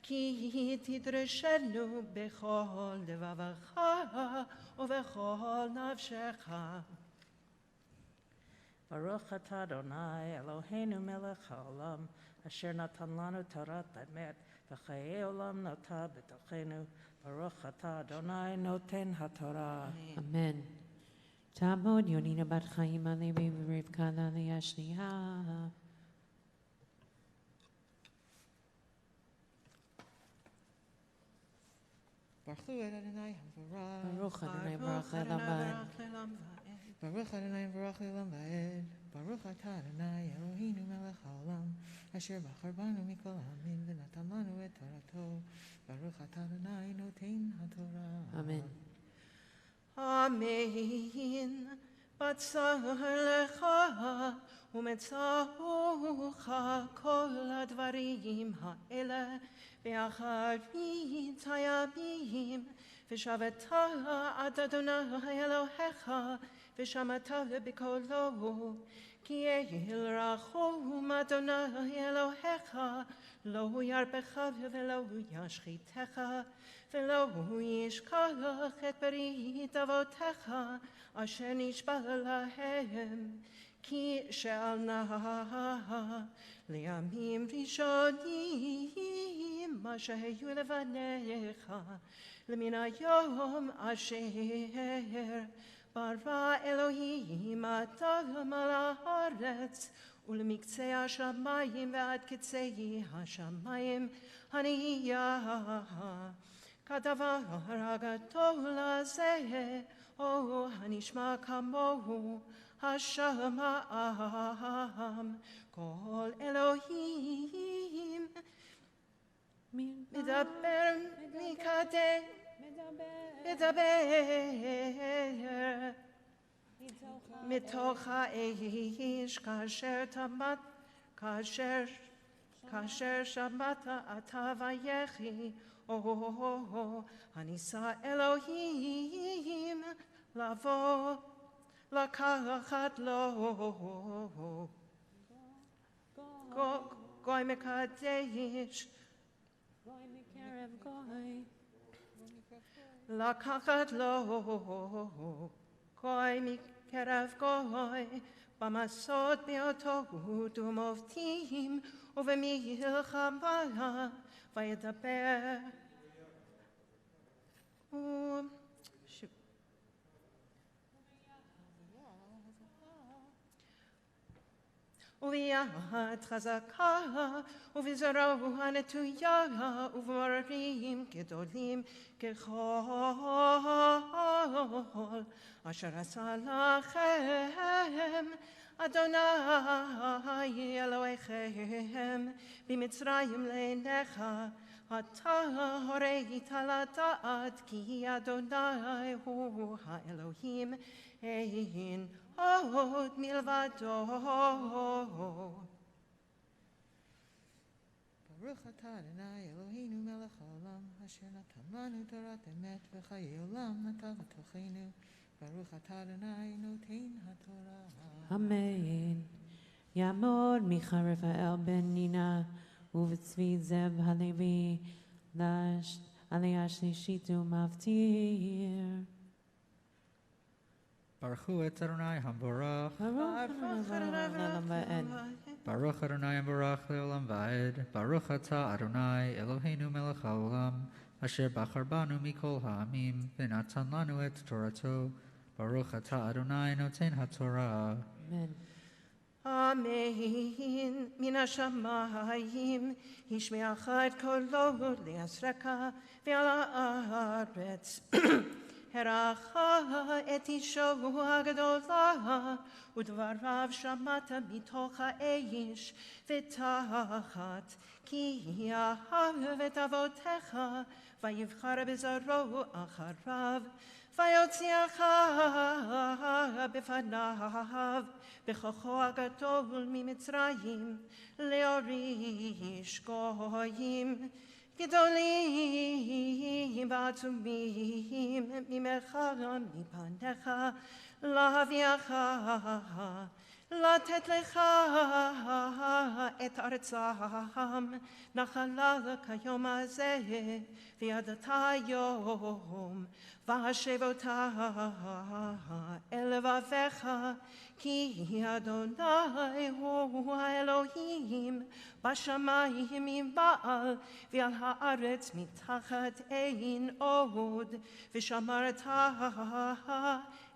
Speaker 5: כי תדרשנו בכל לבבך ובכל נפשך.
Speaker 4: ברוך אתה אדוני אלוהינו מלך העולם, אשר נתן לנו תורת אמת, וחיי עולם נטע בתוכנו. ברוך אתה אדוני נותן התורה.
Speaker 3: אמן. תעמוד יונינה בת חיים הלוי ורבקה לעלייה השנייה.
Speaker 6: ברכו את אדוני המבורך.
Speaker 3: ברוך אדוני ברוך לעולם ועד.
Speaker 6: ברוך אדוני מבורך לעולם ועד. ברוך אתה אדוני אלוהינו מלך העולם, אשר בחר בנו מכל העמים ונתן לנו את תורתו. ברוך אתה אדוני נותן התורה.
Speaker 3: אמן.
Speaker 5: אמן. בצר לך ומצאוך כל הדברים האלה באחרית הימים, ושבת עד אדוני אלוהיך ושמעת בקולו, כי אל רחום אדוני אלוהיך, לא ירפך ולא ישחיתך, ולא ישכח את ברית אבותיך אשר נשבע להם, כי שאלנה לימים ראשונים מה שהיו לבניך, למן היום אשר ברא אלוהים אדם על הארץ, ולמקצה השמיים ועד קצה השמיים הנהיה. כדבר הגדול הזה, או הנשמע כמוהו, השמעם כל אלוהים מדבר מקדם, מדבר מתוך האש, כאשר שמעת אתה ויחי, הניסה אלוהים לבוא לקחת לו גוי מקדש, לקחת לו גוי מקרב גוי, במסעות באותו ומובטים ובמלחמה וידבר. וביד חזקה ובזרוע נטויה ובמררים גדולים ככל אשר עשה לכם אדוני אלוהיכם במצרים לעיניך. אתה הורית לדעת כי אדוני הוא האלוהים, אין עוד מלבדו.
Speaker 6: ברוך אתה אדוני אלוהינו מלך העולם, אשר נתן לנו תורת אמת וחיי עולם נטע בתוכנו. ברוך אתה אדוני נותן התורה.
Speaker 3: אמן. יעמוד מחרף האל בן נינה ובצבי זב הלוי לעלייה שלישית ומבטיר.
Speaker 7: ברכו את אדוני המבורך.
Speaker 3: ברוך לעולם ועד.
Speaker 7: ברוך אדוני המבורך לעולם ועד. ברוך אתה אדוני אלוהינו מלך העולם, אשר בחר בנו מכל העמים ונתן לנו את תורתו. ברוך אתה אדוני נותן התורה.
Speaker 3: אמן.
Speaker 5: Amen. Min השמיים השמיעך את קולו לעזרך ועל הארץ הרחה את אישו הגדולה ודבריו שמעת מתוך האש ותחת כי אהב את אבותיך ויבחר בזרעו אחריו ויוציאך בפניו בכוחו הגדול ממצרים להוריש גויים גדולים ועצומים ממך מפניך להביאך לתת לך את ארצם נחלה כיום הזה וידעת היום והשב אותה אל לבביך כי אדוני הוא האלוהים בשמיים מבעל ועל הארץ מתחת אין עוד ושמרת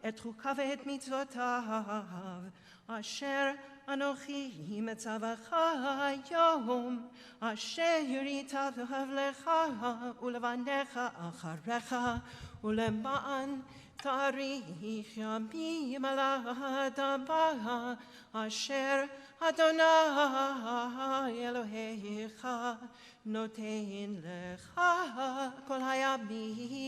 Speaker 5: את חוקיו ואת מצוותיו אשר אנוכי מצווך היום אשר יטב לך ולבניך אחריך ולמען תאריך ימים על האדמה אשר אדוני אלוהיך נותן לך כל הימים.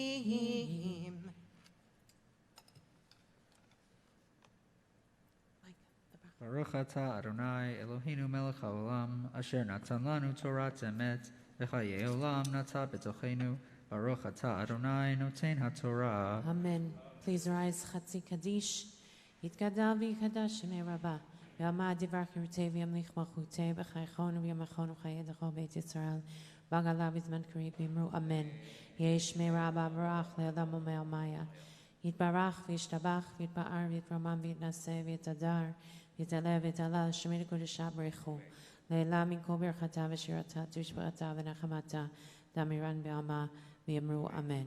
Speaker 7: Baruch atah Adonai Eloheinu melech haolam asher natan lanu Torat emet v'chayei olam nata betochenu Baruch atah Adonai noten haTorah.
Speaker 3: Amen. Please rise, Chatzi Kaddish. Yitgadal v'yikadash shemei Rabbi. V'amad divar kirutei v'yamlich malchutei b'chaychonu v'yamachonu chayei d'chol Beit Yisrael. V'agala v'zman karib v'imru Amen. Yeh shmei Rabbi barach le'olam u'me'almaya. Yitbarach v'yishtabach v'yitba'ar v'yitramam v'yitnaseh v'yitadar v'yitalev v'yitalal shemei l'kodesha b'rechu. Le'elam min kol birchata v'shirata tushbarata v'nachamata damiran b'alma v'yimru Amen.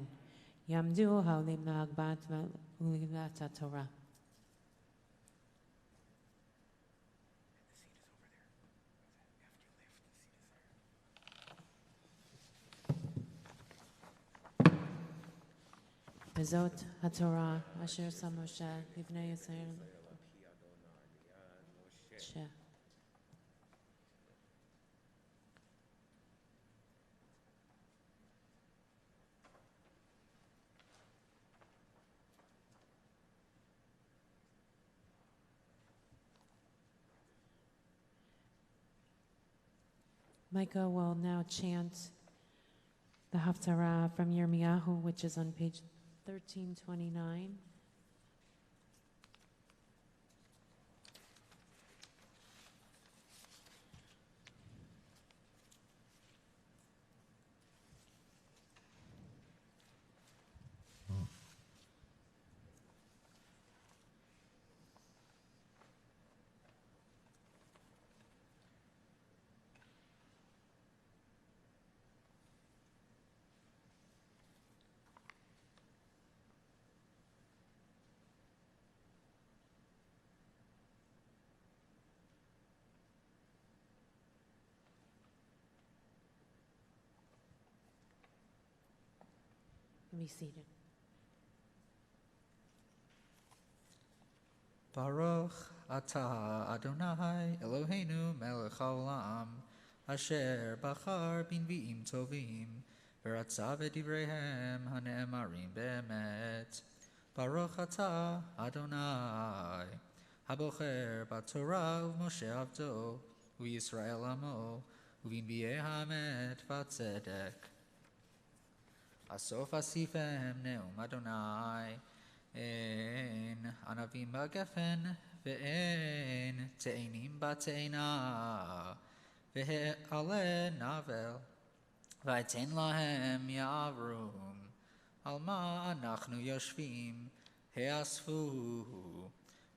Speaker 3: Yamdu ha'olim la'agbat v'ulivat ha'Torah. וזאת התורה אשר שם משה לבני ישראל. Micah will now chant the Haftarah from Yermia, which is on page 1329. Be seated.
Speaker 7: Baruch atah Adonai Eloheinu melech haolam asher bachar b'nvi'im tovim v'ratza v'divreihem hane'emarim be'emet. Baruch atah Adonai habocher b'torah u'moshe avdo u'Yisrael amo u'v'nvi'ei ha'emet v'atzedek. Asof asifem neum Adonai en anavim b'gefen ve'en te'enim b'te'ena ve'ale navel v'aten lahem yavrum al ma anachnu yoshvim he'asfu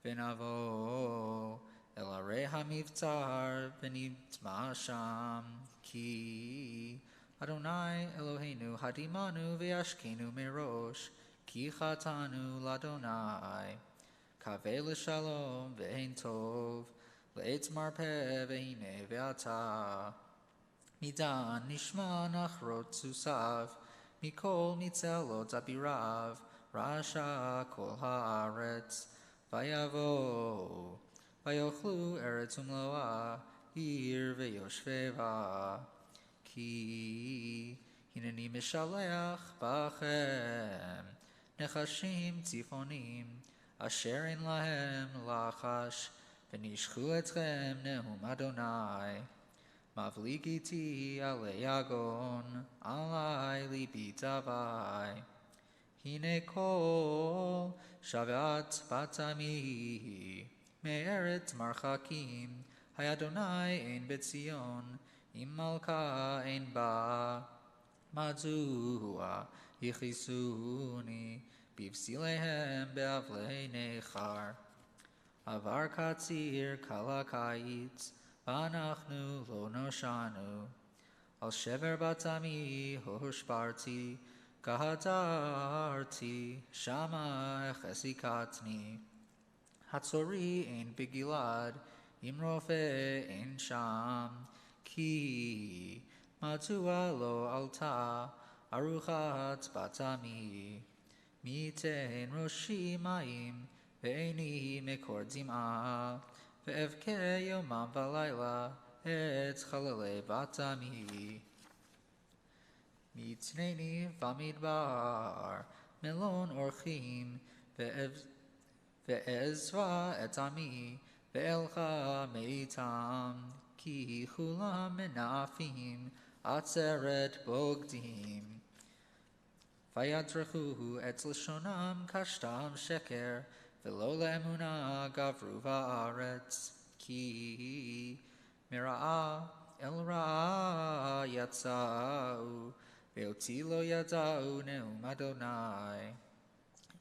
Speaker 7: v'navo el arei hamivtar v'nitma sham ki Adonai Eloheinu hadimanu ve'ashkenu merosh ki chatanu ladonai kaveh l'shalom ve'en tov לעת מרפא והנה ועתה. מדן נשמע נחרות סוסיו, מכל מצלות אביריו, רעשה כל הארץ. ויבואו, ויאכלו ארץ ומלואה, עיר ויושבי בה. כי הנני משלח בכם נחשים צפונים, אשר אין להם לחש, ונשכו אתכם נאום אדוני. מבליג איתי עלי יגון, עלי ליבי תווי. הנה כל שבת בת עמי, מארץ מרחקים, האדוני אין בציון, עם מלכה אין בה. מדוע יכעסוני בבסיליהם באבלי נכר? עבר קציר קל הקיץ, ואנחנו לא נושענו. על שבר בת עמי הושברתי, גדרתי, שמה Echas הכתני. הצורי אין בגלעד, עם רופא אין שם, כי מדוע לא עלתה ארוחת בת עמי? מי ייתן ראשי מים, ועיני מקור דמעה, ואבכה יומם ולילה את חללי בת עמי. מתנני במדבר, מלון אורחים, ואעזבה את עמי, ואלך מאיתם, כי כולם מנאפים, עצרת בוגדים. וידרכו את לשונם כשתם שקר, ולא לאמונה גברו בארץ. כי מרעה אל רעה יצאו, ואותי לא ידעו נאום אדוני.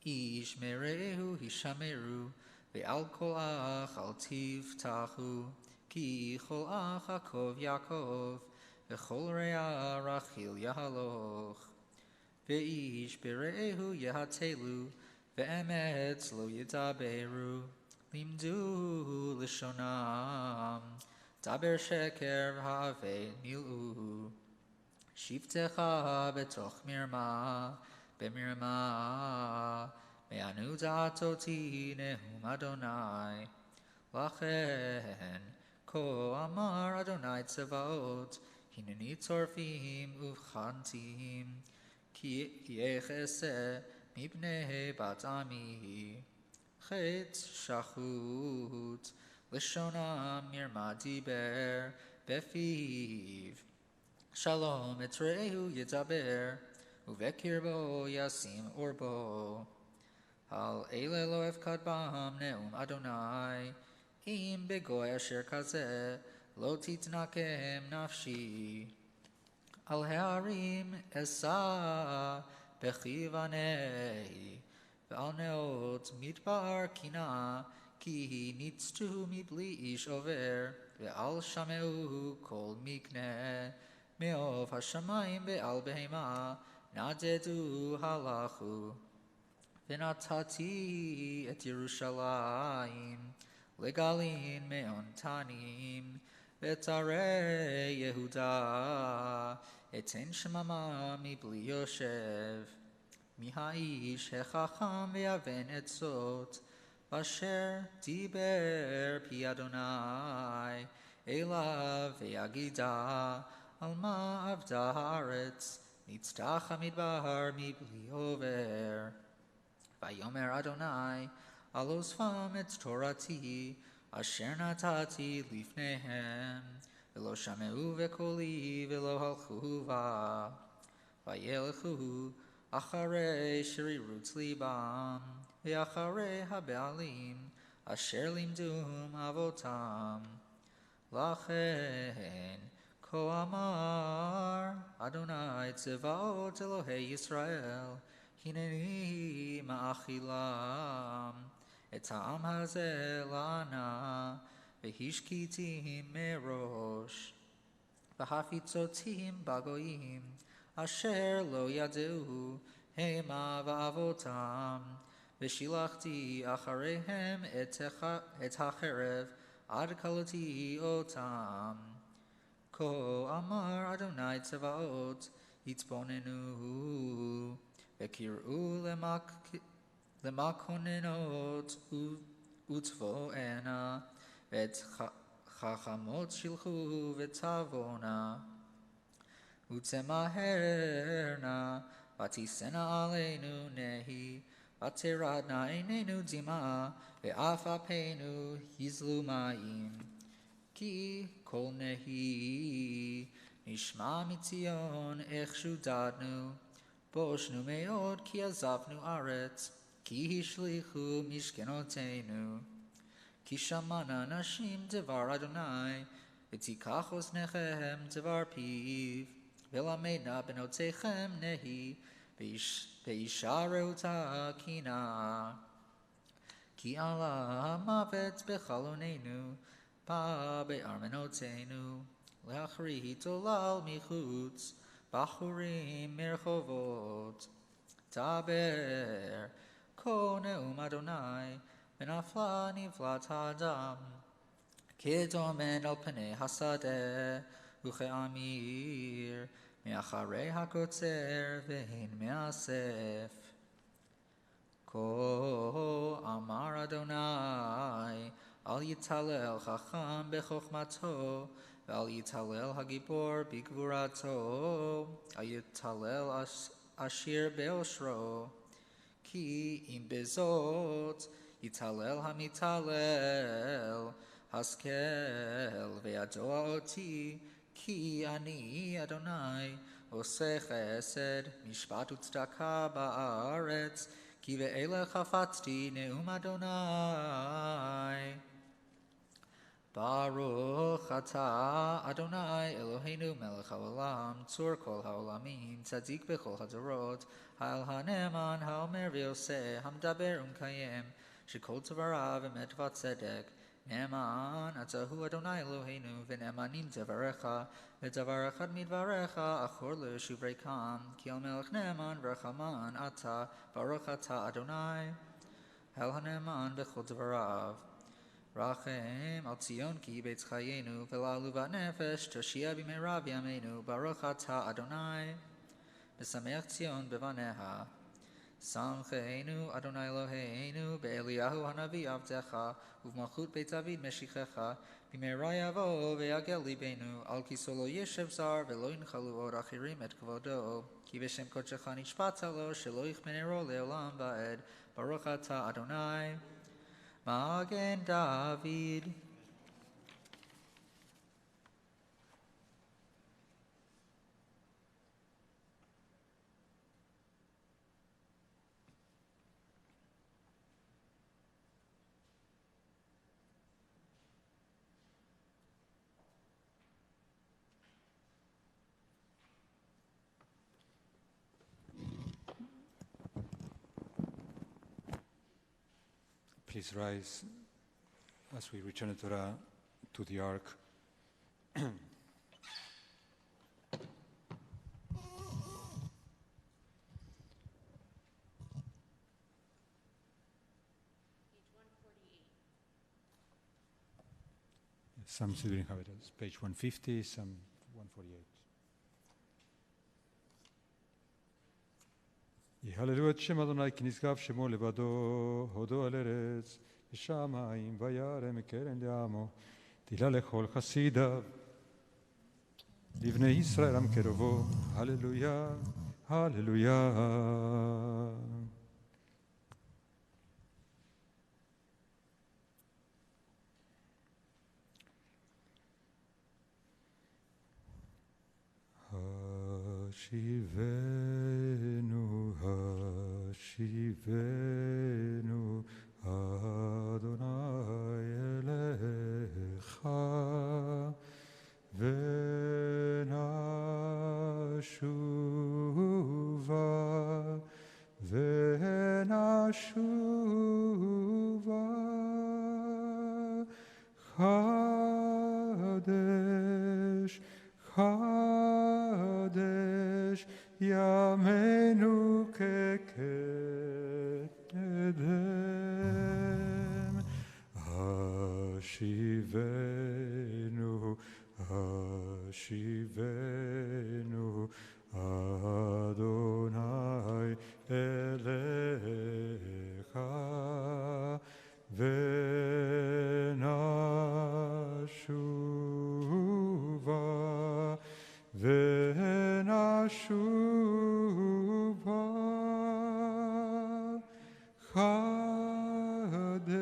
Speaker 7: איש מרעהו הישמרו, ועל כל אח אל תבטחו, כי כל אח עקב יעקב, וכל רע רכיל יהלוך. ואיש ברעהו יהתלו, ואמת לא ידברו, לימדו לשונם, דבר שקר והווה מילאו. שבטך בתוך מרמה, במרמה, מענו דעת אותי נאום אדוני. לכן, כה אמר אדוני צבאות, הנני צורפים ובחנתים, כי איך אעשה מבני בת עמי. חטא שחוט, לשונם מרמה דיבר בפיו. שלום את רעהו ידבר, ובקרבו ישים אורבו. על אלה לא אפקד בם נאום אדוני, אם בגוי אשר כזה לא תתנקם נפשי. על הערים אשא בכיווני, ועל נאות מדבר קנאה, כי ניצתו מבלי איש עובר, ואל שמעו כל מקנה. מעוף השמיים ועל בהמה, נדדו הלכו. ונתתי את ירושלים לגלין מעונתנים, ואת ערי יהודה אתן שממה מבלי יושב. מי האיש החכם ויבן עצות, אשר דיבר פי אדוני אליו ויגידה, על מה עבדה הארץ, נצתח המדבר מבלי עובר. ויאמר אדוני, על אוספם את תורתי, אשר נתתי לפניהם, ולא שמעו בקולי ולא הלכו בה. וילכו אחרי שרירות ליבם, ואחרי הבעלים, אשר לימדום אבותם. לכן, כה אמר אדוני צבאות אלוהי ישראל, הנני מאכילם את העם הזה לענה, והשקיטים מראש, והפיצותים בגויים, אשר לא ידעו המה ואבותם, ושילחתי אחריהם את החרב, עד כלותי אותם. כה אמר אדוני צבאות, התבוננו וקראו למקוננות ותבואנה, ואת חכמות שילחו ותבואנה, ותמהרנה, ותישנה עלינו נהי, ותרדנה עינינו דמעה, ואף אפינו יזלו מים. כי קול נהי נשמע מציון, איך שודדנו, בושנו מאוד כי עזבנו ארץ, כי השליכו משכנותינו. כי שמענה נשים דבר אדוני, ותיקח אוזניכם דבר פיו, ולמדנה בנותיכם נהי, וישארו אותה קנאה. כי עלה המוות בחלוננו, בא בארמנותינו, להכרית עולל מחוץ, בחורים מרחובות. דבר, כה נאום אדוני, ונפלה נבלת האדם. כדומן על פני השדה, וכאמיר, מאחרי הקוצר, והן מאסף. כה אמר אדוני, אל יתהלל חכם בחוכמתו, ואל יתהלל הגיבור בגבורתו, אל יתהלל עשיר באושרו. כי אם בזאת יתהלל המתהלל, השכל וידוע אותי, כי אני אדוני עושה חסד, משפט וצדקה בארץ, כי באלה חפצתי נאום אדוני. ברוך אתה אדוני אלוהינו מלך העולם, צור כל העולמים, צדיק בכל הדורות, האל הנאמן האומר ועושה, המדבר ומקיים, שכל דבריו אמת וצדק. נאמן אתה הוא אדוני אלוהינו, ונאמנים דבריך, ודבר אחד מדבריך אחור לו שוב ריקם, כי על מלך נאמן ורחמן אתה, ברוך אתה אדוני, האל הנאמן בכל דבריו. רחם על ציון כי בית חיינו, ולעלובת נפש תושיע במהרה בימינו, ברוך אתה אדוני, משמח ציון בבניה. שמחנו אדוני אלוהינו באליהו הנביא עבדך, ובמלכות בית דוד משיחך, במהרה יבוא ויגל ליבנו, על כיסאו לא ישב זר, ולא ינחלו עוד אחרים את כבודו, כי בשם קודשך נשבעת לו, שלא יכמנרו לעולם ועד, ברוך אתה אדוני מגן דוד.
Speaker 1: Please rise as we return the Torah to the ark. Some Siddurim have it as page 150, some 148. יהללו את שם אדוני כי נשגב שמו לבדו, הודו על ארץ ושמיים וירם קרן לעמו, תהילה לכל חסידיו, לבני ישראל עם קרבו, הללויה, הללויה. השיבנו, השיבנו, אדוני אליך, ונשובה, ונשובה, חדש, חדש, ימינו כקדם, השם השיבנו, השיבנו, אדוני אליך, ונשובה, ונשובה, חדש,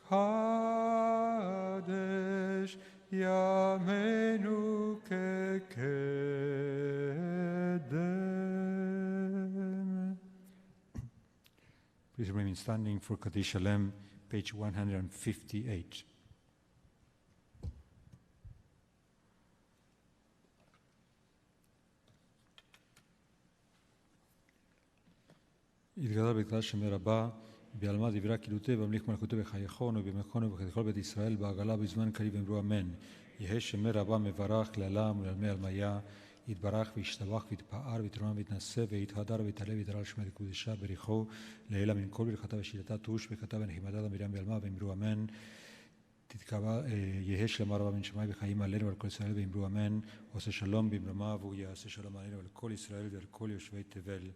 Speaker 1: חדש, ימינו כקדם. Please remain standing for Kaddish Shalem, page 158. התגלה בגלל שמי רבה, בעלמא דברי קילותי, במליך מלכותי בחייכון ובמכון ובכל בית ישראל, בעגלה בזמן קריב אמרו אמן. יהא שמי רבה מברך לעלם ולעלמי עלמיה, יתברך וישתבח ויתפאר ויתרומם ויתנשא ויתהדר ויתעלה ויתעלה על שמי לקודשה בריחו, לעילה מן כל ברכתה ושירתה תוש ברכתה ונחמתה למרים בעלמא ואמרו אמן. יהא שלמה רבה מן שמיים וחיים עלינו ועל כל ישראל ואמרו אמן. עושה שלום במרומיו והוא יעשה שלום עלינו ועל כל ישראל ועל כל יושבי תבל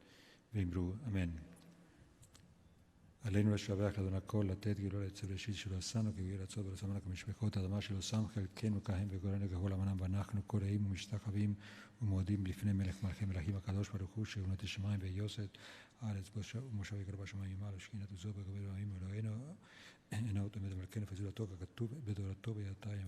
Speaker 1: ואמרו אמן. עלינו לשבח לאדון הכל, לתת גאולה לעצב ראשית שלא עשנו כגאול רצות ולשמנה כמשפחות האדמה שלא שם חלקנו כהם וגורנו ככל עמנם ואנחנו קוראים ומשתחווים ומועדים לפני מלך מלכי מלכים הקדוש ברוך הוא שבונת השמיים ויוסת הארץ ומושב יקרא בשמיים ממעל שכינת וזו בגבי אלוהים אלוהינו אינו עומד מלכנו פזולתו ככתוב בדורתו וידיים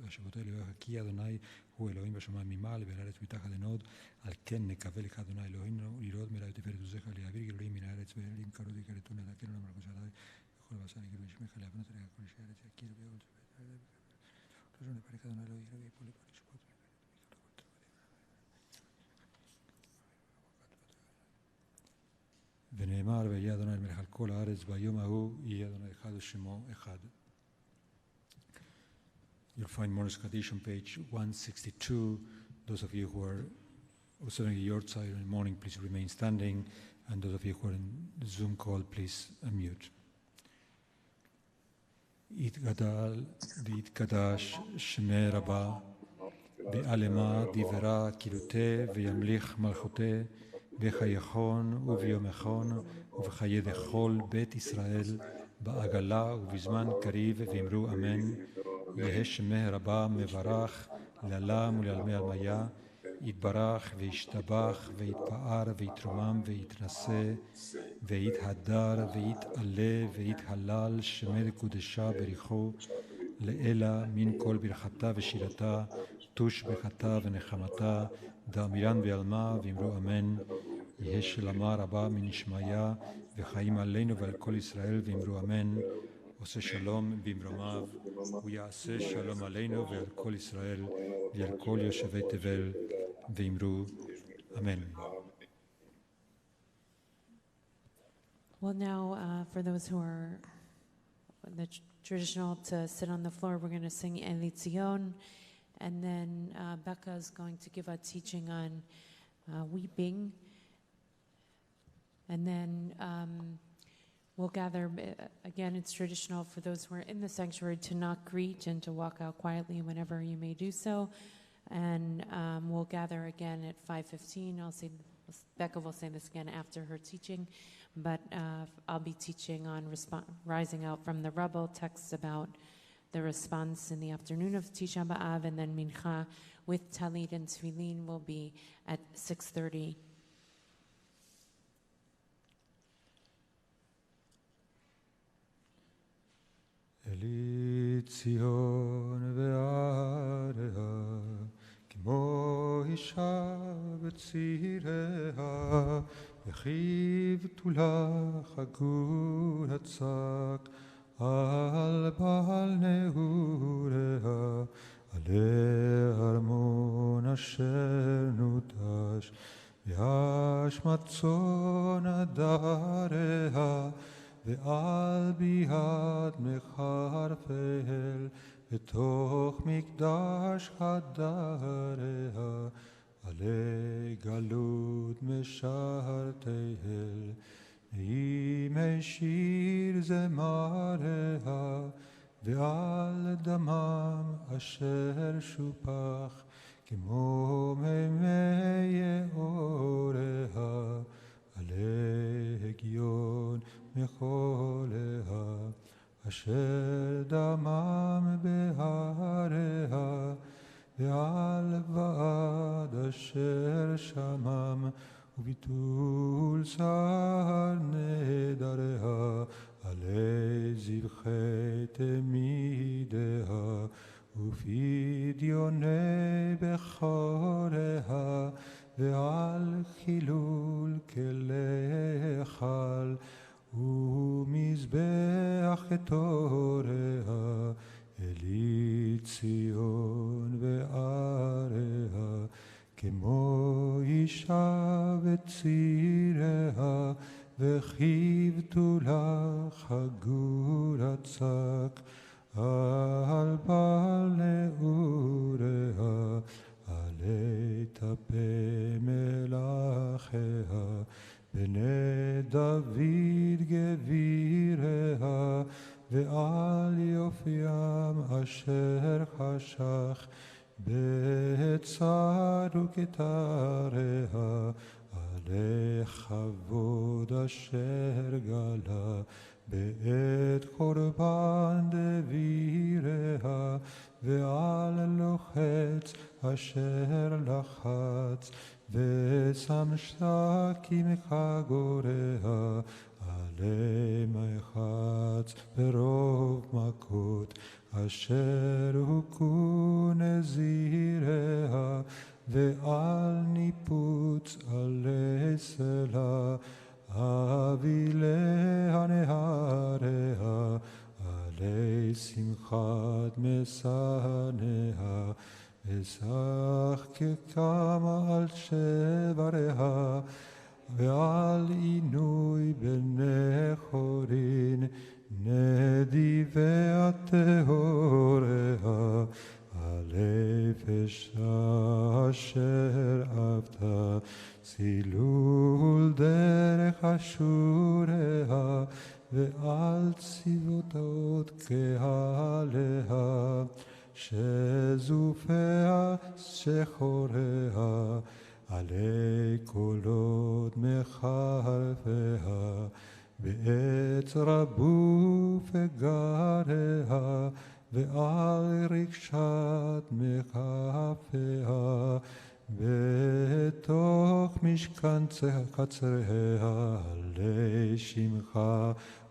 Speaker 1: השבותו אלוהיך כי אדוני הוא אלוהים בשמיים ממעל ולארץ מתחת לנוד על כן נקווה לך אדוני אלוהינו לראות מלאי ותפארת עוזך להעביר גלויים מן הארץ ואלים קרוב יקרתו נדקנו למלכות עלי וכל בשר יגידו בשמך להבנות עליך כל איש הארץ יכיר ויעול תשון לפרק אדוני אלוהי אלוהי פה לפה לשפוט ונאמר ויהיה אדוני מלך על כל הארץ ביום ההוא יהיה אדוני אחד ושמו אחד. You'll find Morris Kaddish on page 162. Those of you who are observing your side in the morning, please remain standing. And those of you who are in the Zoom call, please unmute. יתגדל ויתקדש שמי רבה, בעלמא דברה קילותי וימליך מלכותי, בחייכון וביומכון ובחיי דכל בית ישראל, בעגלה ובזמן קריב ואמרו אמן. יהא שמי רבה מברך לעלם ולעלמי עלמיה, יתברך וישתבח ויתפאר ויתרומם ויתנשא ויתהדר ויתעלה ויתהלל שמי לקודשה בריחו, לעילה מן כל ברכתה ושירתה תוש ברכתה ונחמתה דאמירן בעלמא ואמרו אמן. יהא שלמה רבה מנשמיה וחיים עלינו ועל כל ישראל ואמרו אמן. עושה שלום במרומיו הוא יעשה שלום עלינו ועל כל ישראל ועל כל יושבי תבל ואמרו אמן.
Speaker 3: Well, now for those who are the traditional to sit on the floor, we're going to sing Eli Tzion, and then Becca is going to give a teaching on weeping, and then we'll gather. Again, it's traditional for those who are in the sanctuary to not greet and to walk out quietly whenever you may do so, and we'll gather again at 5:15. Becca will say this again after her teaching, but I'll be teaching on rising out from the rubble, texts about the response in the afternoon of Tisha B'Av, and then Mincha with Talit and Tefillin will be at 6:30.
Speaker 1: אלי ציון ועריה כמו אישה בציריה יחיב תולך הגור הצק על בעל נעוריה עלי ארמון אשר נוטש והשמצון עדריה ועל ביד מחרפל בתוך מקדש חדריה עלי גלות משרתיהם נעימי שיר זמריה ועל דמם אשר שופך כמו מימי יאוריה, עלי הגיון מחוליה, אשר דמם בהריה, ועל ועד אשר שמם, וביטול שר נדריה, עלי זבחי תמידיה, ופדיוני בכוריה, ועל חילול כלי היכל, ומזבח קטוריה, אלי ציון ועריה, כמו אישה בציריה, וכיבתו לך חגור הצק, על בעל נעוריה, עלי טפי מלאכיה, בני דוד גביריה, ועל יופיים אשר חשך, בצר וכתריה, עלי כבוד אשר גלה, בעת קורבן דביריה, ועל לוחץ אשר לחץ, ושם שקים חגוריה, עלי מחץ ברוב מכות, אשר הוכו נזיריה, ועל ניפוץ עלי סלע, אביליה נהריה, עלי שמחת משניה, ושחקקם על שבריה, ועל עינוי בני חורין, נדיבי הטהוריה, עלי פשע אשר עבדה, צילול דרך אשוריה, ועל צבאות קהליה, שזופיה שחוריה, עלי קולות מחרפיה, בעץ רבוף וגריה, ועל רגשת מכפיה, בתוך משכן קצריה, עלי שמך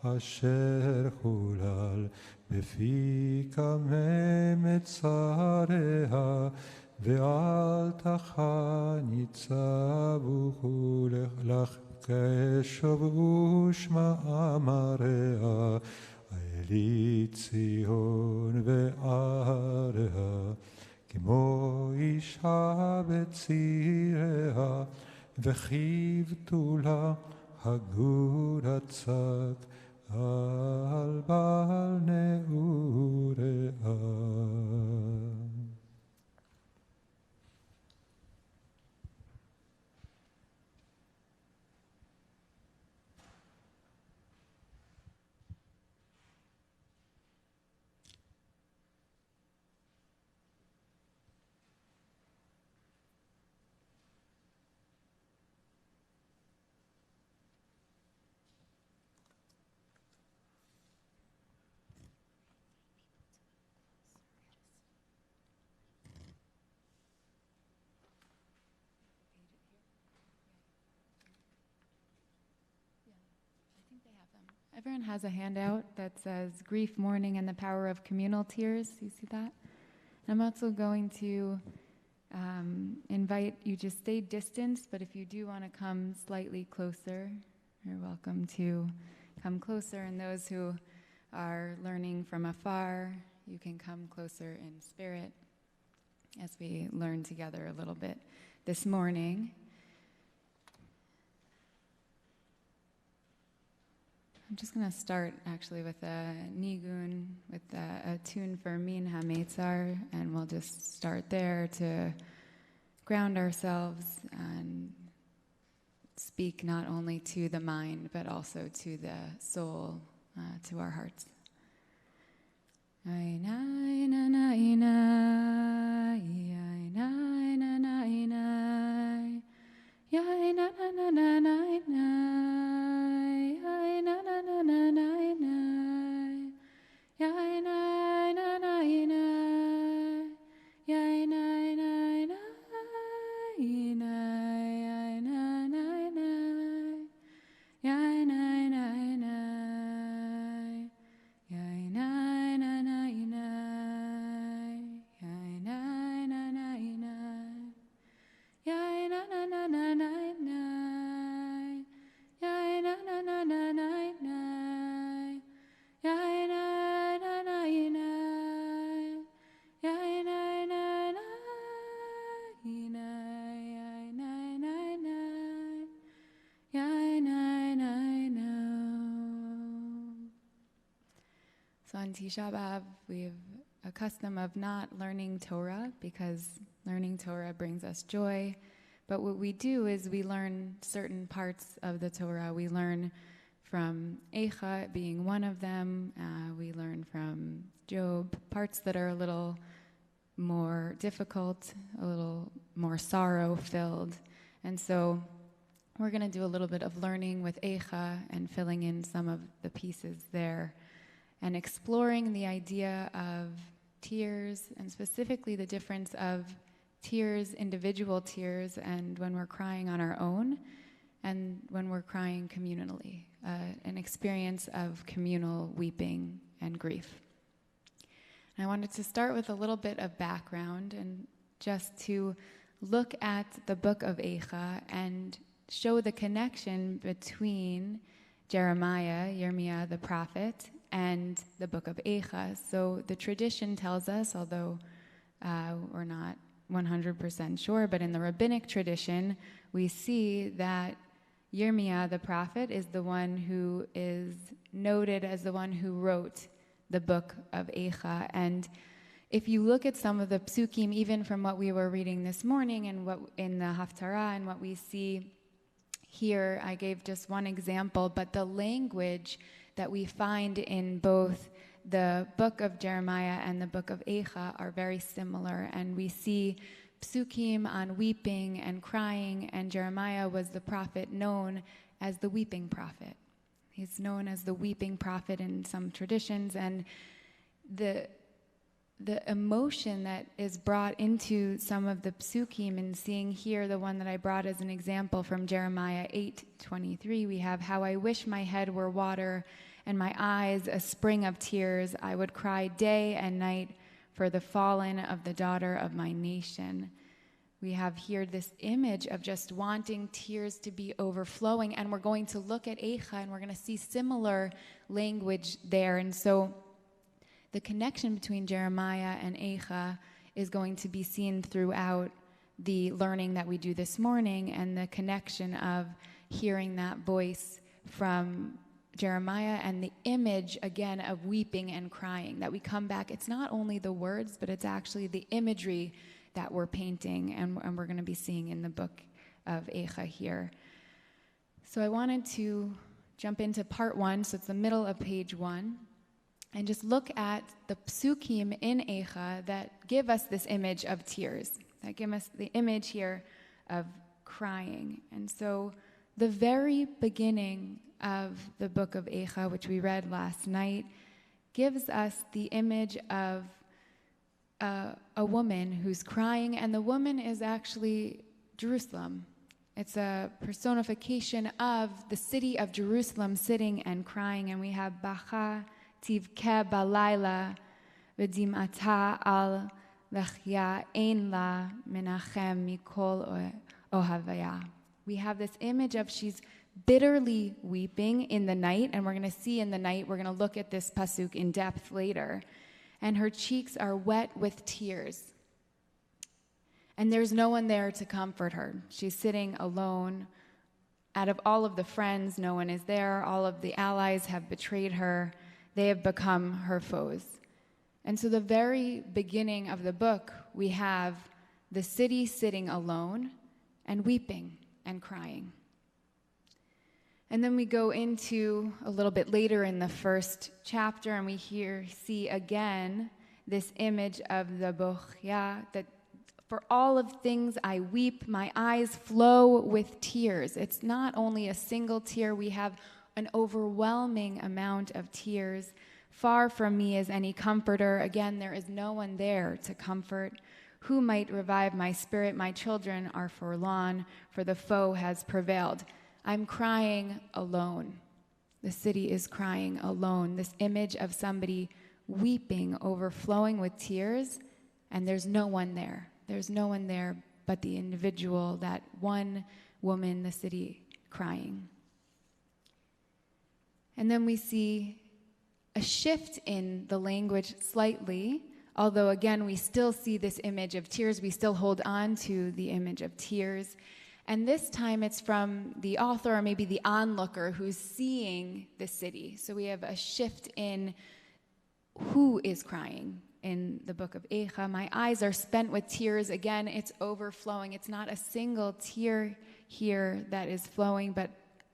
Speaker 1: אשר חולל, בפי קמא מצריה, ועל תחניצבו לך קשב ושמע אמריה, אלי ציון ועריה, כמו אישה בציריה, וכיבתו לה הגור הצק, על בעל נעוריה.
Speaker 2: Everyone has a handout that says grief, mourning, and the power of communal tears. You see that? I'm also going to invite you to stay distanced, but if you do want to come slightly closer, you're welcome to come closer. And those who are learning from afar, you can come closer in spirit as we learn together a little bit this morning. I'm just going to start actually with a nigun, with a tune for Min HaMeitzar, and we'll just start there to ground ourselves and speak not only to the mind, but also to the soul, to our hearts. So on Tisha B'Av, we have a custom of not learning Torah because learning Torah brings us joy. But what we do is we learn certain parts of the Torah. We learn from Echas being one of them. We learn from Job, parts that are a little more difficult, a little more sorrow-filled. And so we're going to do a little bit of learning with Echas and filling in some of the pieces there and exploring the idea of tears and specifically the difference of tears, individual tears, and when we're crying on our own and when we're crying communally, an experience of communal weeping and grief. And I wanted to start with a little bit of background and just to look at the book of Echas and show the connection between Jeremiah, Yermia the prophet, and the book of Echas. So the tradition tells us, although we're not 100% sure, but in the rabbinic tradition, we see that Yermia the prophet is the one who is noted as the one who wrote the book of Echas. And if you look at some of the psukim, even from what we were reading this morning and what in the Haftarah and what we see here, I gave just one example, but the language that we find in both the book of Jeremiah and the book of Echas are very similar, and we see psukim on weeping and crying, and Jeremiah was the prophet known as the weeping prophet. He's known as the weeping prophet in some traditions, and the emotion that is brought into some of the psukim, and seeing here the one that I brought as an example from Jeremiah 8:23, we have, "How I wish my head were water and my eyes a spring of tears. I would cry day and night for the fallen of the daughter of my nation." We have here this image of just wanting tears to be overflowing, and we're going to look at Echas and we're going to see similar language there. And so the connection between Jeremiah and Echas is going to be seen throughout the learning that we do this morning, and the connection of hearing that voice from Jeremiah and the image, again, of weeping and crying, that we come back. It's not only the words, but it's actually the imagery that we're painting and we're going to be seeing in the book of Echas here. So I wanted to jump into part 1, so it's the middle of page 1, and just look at the psukim in Echas that give us this image of tears, that give us the image here of crying. And so the very beginning of the book of Echas, which we read last night, gives us the image of a woman who's crying, and the woman is actually Jerusalem. It's a personification of the city of Jerusalem sitting and crying, and we have Bacha tivke balayla v'dim'ata al lechya ein la menachem mikol ohavaya. We have this image of she's bitterly weeping in the night, and we're going to see in the night, we're going to look at this pasuk in depth later, and her cheeks are wet with tears. And there's no one there to comfort her. She's sitting alone. Out of all of the friends, no one is there. All of the allies have betrayed her. They have become her foes. And so the very beginning of the book, we have the city sitting alone and weeping and crying. And then we go into a little bit later in the first chapter, and we see again this image of the bochya, that for all of things I weep, my eyes flow with tears. It's not only a single tear, we have an overwhelming amount of tears. Far from me is any comforter. Again, there is no one there to comfort. Who might revive my spirit? My children are forlorn, for the foe has prevailed. I'm crying alone. The city is crying alone. This image of somebody weeping, overflowing with tears, and there's no one there. There's no one there but the individual, that one woman, the city crying. And then we see a shift in the language slightly, although again we still see this image of tears. We still hold on to the image of tears. And this time it's from the author, or maybe the onlooker, who's seeing the city. So we have a shift in who is crying in the book of Echas. My eyes are spent with tears. Again, it's overflowing. It's not a single tear here that is flowing, but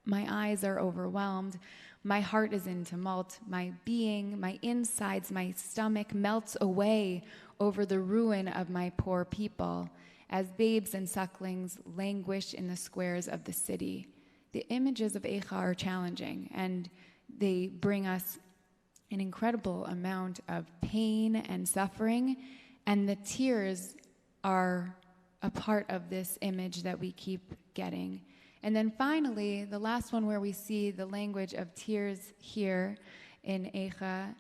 Speaker 2: my eyes are overwhelmed. My heart is in tumult. My being, my insides, my stomach melts away over the ruin of my poor people, as babes and sucklings languish in the squares of the city. The images of Echas are challenging, and they bring us an incredible amount of pain and suffering, and the tears are a part of this image that we keep getting. And then finally, the last one where we see the language of tears here in Echas,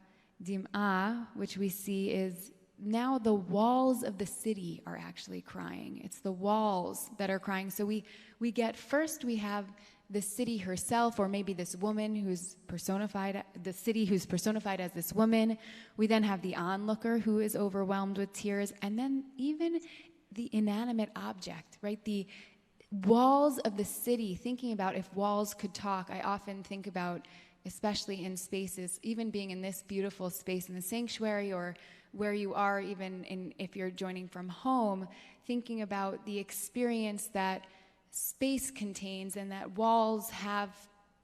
Speaker 2: Dim'ah, which we see is now the walls of the city are actually crying. It's the walls that are crying. So we get, first we have the city herself, or maybe this woman who's personified, the city who's personified as this woman. We then have the onlooker who is overwhelmed with tears, and then even the inanimate object, right? The walls of the city, thinking about if walls could talk. I often think about, especially in spaces, even being in this beautiful space in the sanctuary, or where you are, even if you're joining from home, thinking about the experience that space contains and that walls have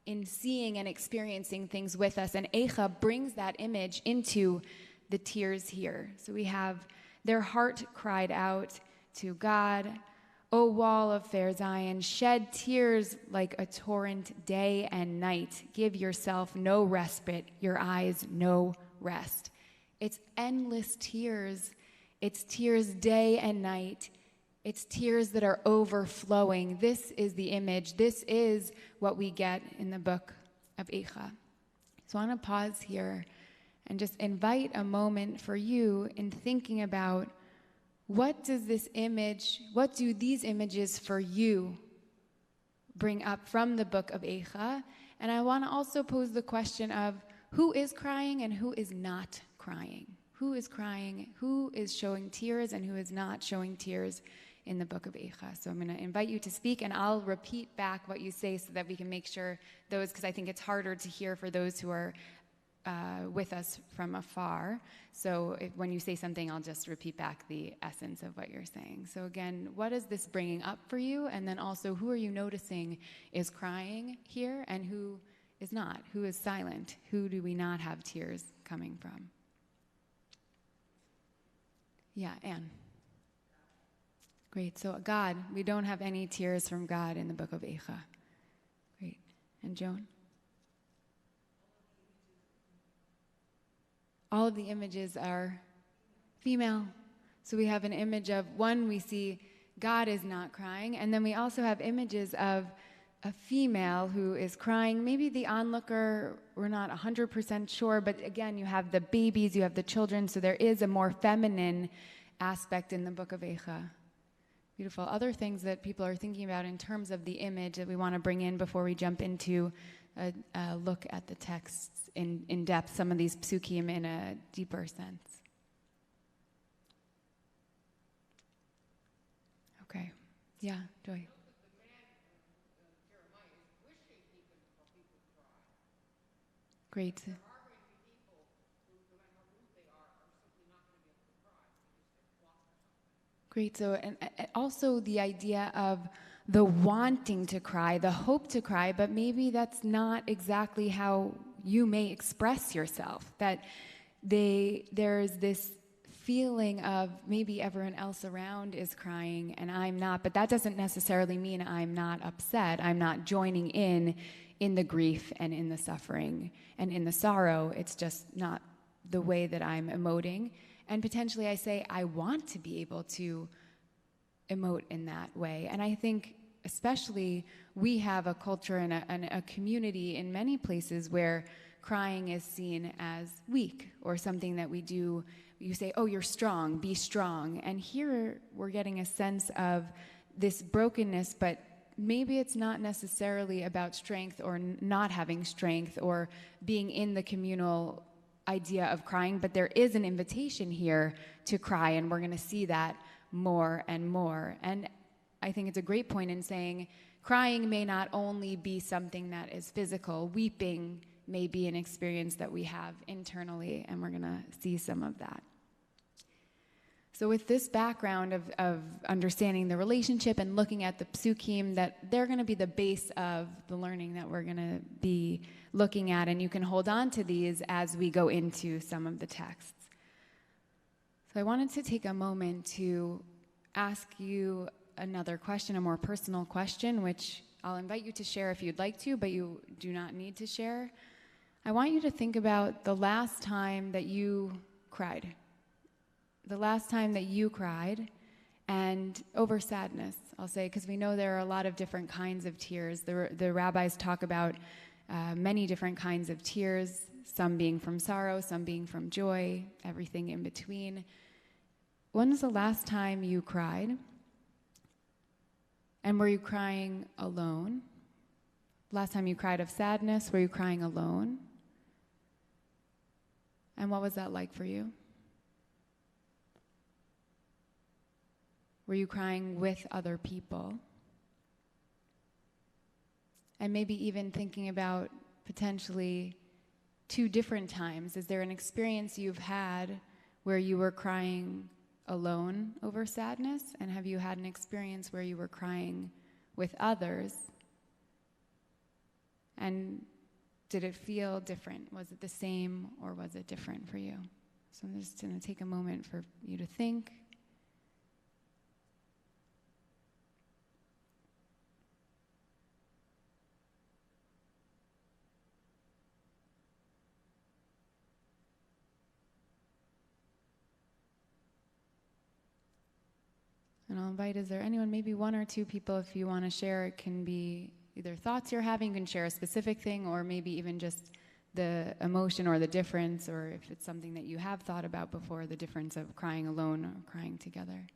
Speaker 2: in seeing and experiencing things with us. And Echas brings that image into the tears here. So we have, their heart cried out to God, O wall of fair Zion, shed tears like a torrent day and night. Give yourself no respite, your eyes no rest. It's endless tears. It's tears day and night. It's tears that are overflowing. This is the image. This is what we get in the book of Echas. So I want to pause here and just invite a moment for you in thinking about, what do these images for you bring up from the book of Echas? And I want to also pose the question of who is crying and who is not crying. Who is crying, who is showing tears, and who is not showing tears in the book of Echas. So I'm going to invite you to speak, and I'll repeat back what you say so that we can make sure those, because I think it's harder to hear for those who are with us from afar. So when you say something, I'll just repeat back the essence of what you're saying. So again, what is this bringing up for you? And then also, who are you noticing is crying here, and who is not? Who is silent? Who do we not have tears coming from? Yeah, Anne. Great. So God, we don't have any tears from God in the book of Echas. Great. And Joan? All of the images are female. So we have an image of, one, we see God is not crying, and then we also have images of a female who is crying. Maybe the onlooker, we're not 100% sure, but again, you have the babies, you have the children, so there is a more feminine aspect in the book of Echas. Beautiful. Other things that people are thinking about in terms of the image that we want to bring in before we jump into a look at the texts in depth, some of these psukim in a deeper sense. Okay. Yeah, Joy. Great. Great. So, and also the idea of the wanting to cry, the hope to cry, but maybe that's not exactly how you may express yourself. That there's this feeling of maybe everyone else around is crying and I'm not, but that doesn't necessarily mean I'm not upset. I'm not joining in the grief and in the suffering and in the sorrow. It's just not the way that I'm emoting. And potentially I say, I want to be able to emote in that way. And I think especially we have a culture and a community in many places where crying is seen as weak or something that we do. You say, oh, you're strong, be strong. And here we're getting a sense of this brokenness, but maybe it's not necessarily about strength or not having strength or being in the communal idea of crying, but there is an invitation here to cry, and we're going to see that more and more. And I think it's a great point in saying crying may not only be something that is physical. Weeping may be an experience that we have internally, and we're going to see some of that. So with this background of understanding the relationship and looking at the psukim, that they're going to be the base of the learning that we're going to be looking at, and you can hold on to these as we go into some of the texts. So I wanted to take a moment to ask you another question, a more personal question, which I'll invite you to share if you'd like to, but you do not need to share. I want you to think about the last time that you cried. The last time that you cried, and over sadness, I'll say, because we know there are a lot of different kinds of tears. The rabbis talk about many different kinds of tears, some being from sorrow, some being from joy, everything in between. When was the last time you cried? And were you crying alone? Last time you cried of sadness, were you crying alone? And what was that like for you? Were you crying with other people? And maybe even thinking about potentially 2 different times. Is there an experience you've had where you were crying alone over sadness? And have you had an experience where you were crying with others? And did it feel different? Was it the same or was it different for you? So I'm just going to take a moment for you to think. And I'll invite, is there anyone, maybe 1 or 2 people, if you want to share, it can be either thoughts you're having, you can share a specific thing, or maybe even just the emotion or the difference, or if it's something that you have thought about before, the difference of crying alone or crying together.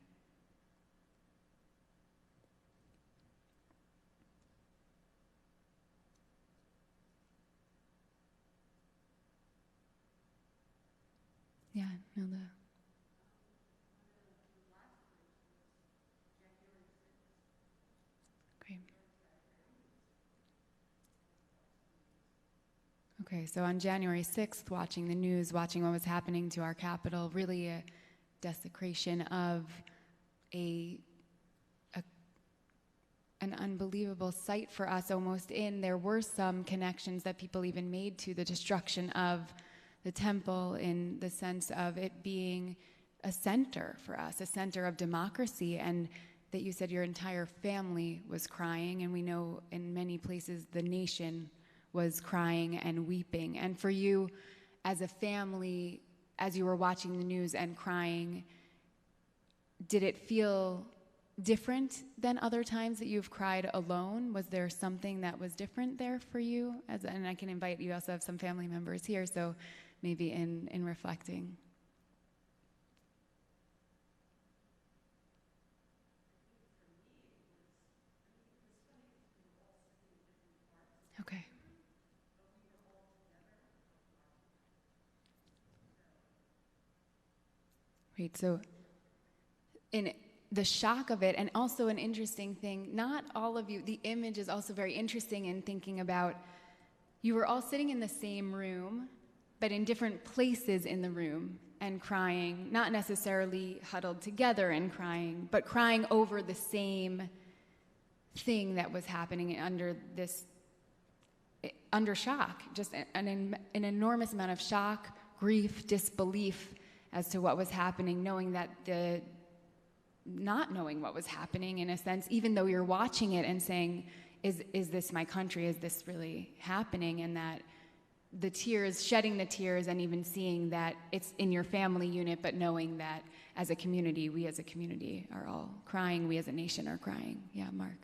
Speaker 2: Yeah, Nilda. Okay, so on January 6th, watching the news, watching what was happening to our capital, really a desecration of an unbelievable sight for us almost there were some connections that people even made to the destruction of the temple in the sense of it being a center for us, a center of democracy, and that you said your entire family was crying, and we know in many places the nation was crying and weeping. And for you, as a family, as you were watching the news and crying, did it feel different than other times that you've cried alone? Was there something that was different there for you? And I can invite you, also have some family members here, so maybe in reflecting. Okay. Right, so in the shock of it, and also an interesting thing, not all of you, the image is also very interesting in thinking about, you were all sitting in the same room, but in different places in the room and crying, not necessarily huddled together and crying, but crying over the same thing that was happening under shock, just an enormous amount of shock, grief, disbelief as to what was happening, knowing that not knowing what was happening in a sense, even though you're watching it and saying, is this my country? Is this really happening? And that the tears, shedding the tears, and even seeing that it's in your family unit, but knowing that as a community, we as a community are all crying, we as a nation are crying. Yeah, Mark.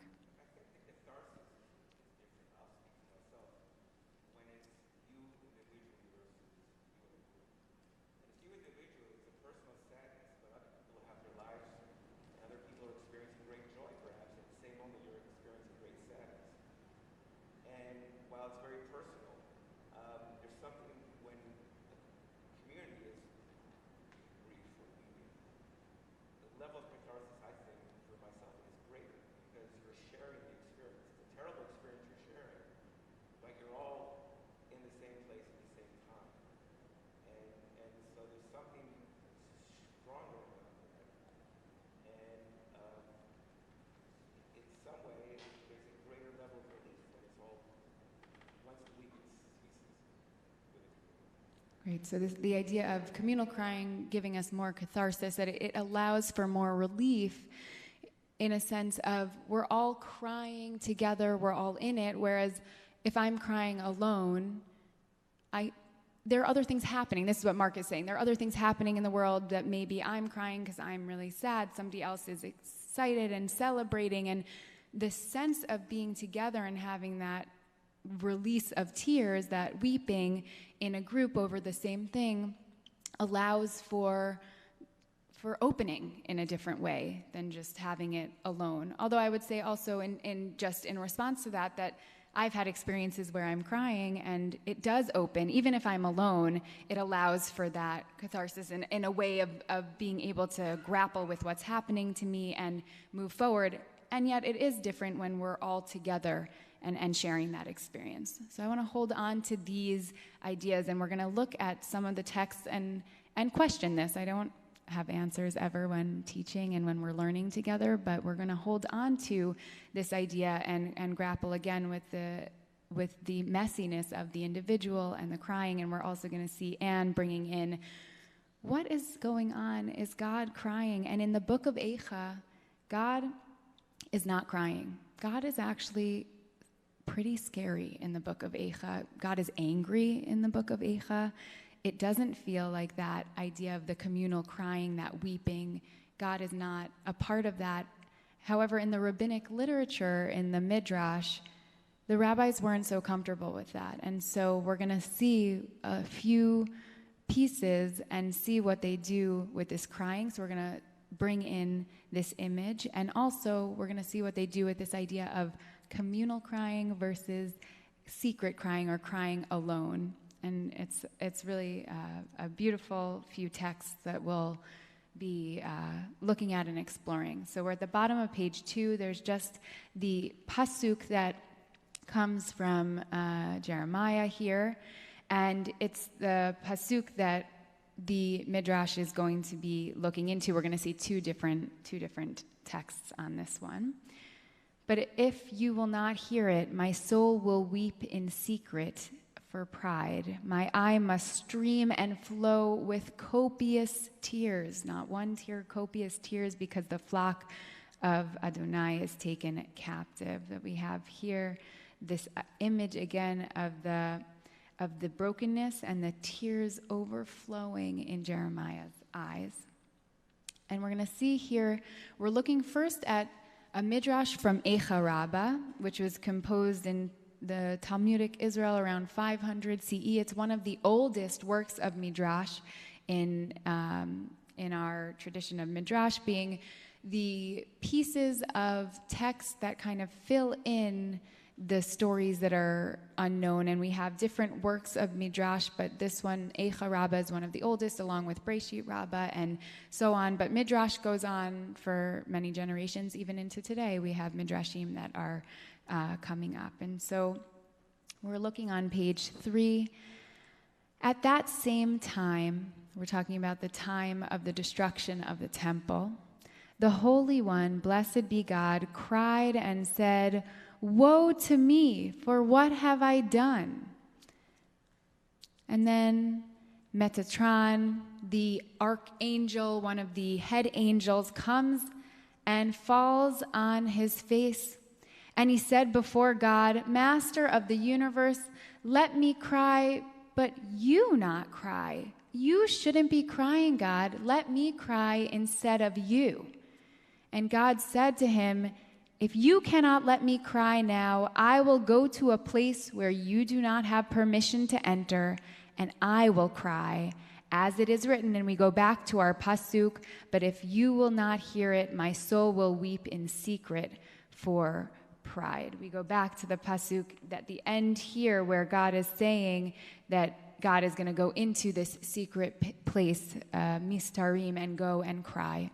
Speaker 2: Great. So the idea of communal crying giving us more catharsis, that it allows for more relief in a sense of we're all crying together, we're all in it, whereas if I'm crying alone, there are other things happening. This is what Mark is saying. There are other things happening in the world that maybe I'm crying because I'm really sad. Somebody else is excited and celebrating. And the sense of being together and having that release of tears, that weeping in a group over the same thing, allows for opening in a different way than just having it alone. Although I would say also in response to that I've had experiences where I'm crying and it does open. Even if I'm alone, it allows for that catharsis in a way of being able to grapple with what's happening to me and move forward. And yet it is different when we're all together and sharing that experience. So I want to hold on to these ideas, and we're going to look at some of the texts and question this. I don't have answers ever when teaching and when we're learning together, but we're going to hold on to this idea and grapple again with the messiness of the individual and the crying. And we're also going to see Anne bringing in what is going on. Is God crying? And in the book of Echas, God is not crying. God is actually pretty scary in the book of Echas. God is angry in the book of Echas. It doesn't feel like that idea of the communal crying, that weeping. God is not a part of that. However, in the rabbinic literature, in the Midrash, the rabbis weren't so comfortable with that. And so we're going to see a few pieces and see what they do with this crying. So we're going to bring in this image. And also, we're going to see what they do with this idea of communal crying versus secret crying or crying alone. And it's really a beautiful few texts that we'll be looking at and exploring. So we're at the bottom of page 2. There's just the pasuk that comes from Yermia here. And it's the pasuk that the Midrash is going to be looking into. We're going to see two different texts on this one. But if you will not hear it, my soul will weep in secret for pride. My eye must stream and flow with copious tears, not one tear, copious tears, because the flock of Adonai is taken captive. That we have here this image again of the brokenness and the tears overflowing in Jeremiah's eyes. And we're going to see here, we're looking first at a midrash from Echas, which was composed in the Talmudic Israel around 500 CE. It's one of the oldest works of midrash in our tradition of midrash, being the pieces of text that kind of fill in the stories that are unknown. And we have different works of midrash, but this one, Echas, is one of the oldest, along with Breshit Rabbah and so on. But midrash goes on for many generations, even into today. We have midrashim that are coming up. And so we're looking on page 3. At that same time, we're talking about the time of the destruction of the temple, The Holy One, blessed be God, cried and said, "Woe to me, for what have I done?" And then Metatron, the archangel, one of the head angels, comes and falls on his face. And he said before God, "Master of the universe, let me cry, but you not cry. You shouldn't be crying, God. Let me cry instead of you." And God said to him, "If you cannot let me cry now, I will go to a place where you do not have permission to enter, and I will cry, as it is written." And we go back to our pasuk, "But if you will not hear it, my soul will weep in secret for pride." We go back to the pasuk at the end here where God is saying that God is going to go into this secret place, mistarim, and go and cry.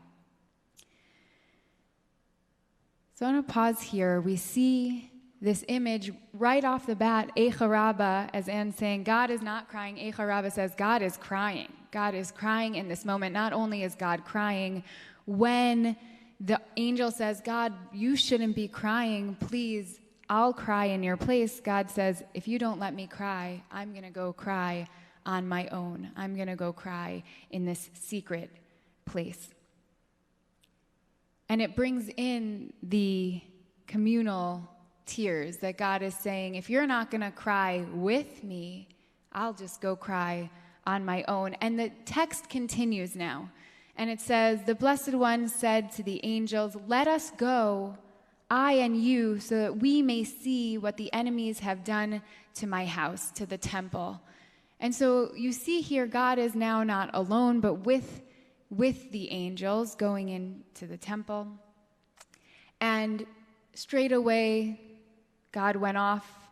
Speaker 2: So I want to pause here. We see this image right off the bat, Echas Rabbah, as Anne's saying, God is not crying. Echas Rabbah says God is crying. God is crying in this moment. Not only is God crying, when the angel says, "God, you shouldn't be crying. Please, I'll cry in your place." God says, "If you don't let me cry, I'm going to go cry on my own. I'm going to go cry in this secret place." And it brings in the communal tears that God is saying, if you're not going to cry with me, I'll just go cry on my own. And the text continues now. And it says, "The Blessed One said to the angels, 'Let us go, I and you, so that we may see what the enemies have done to my house, to the temple.'" And so you see here, God is now not alone, but with the angels going into the temple. And straight away, God went off,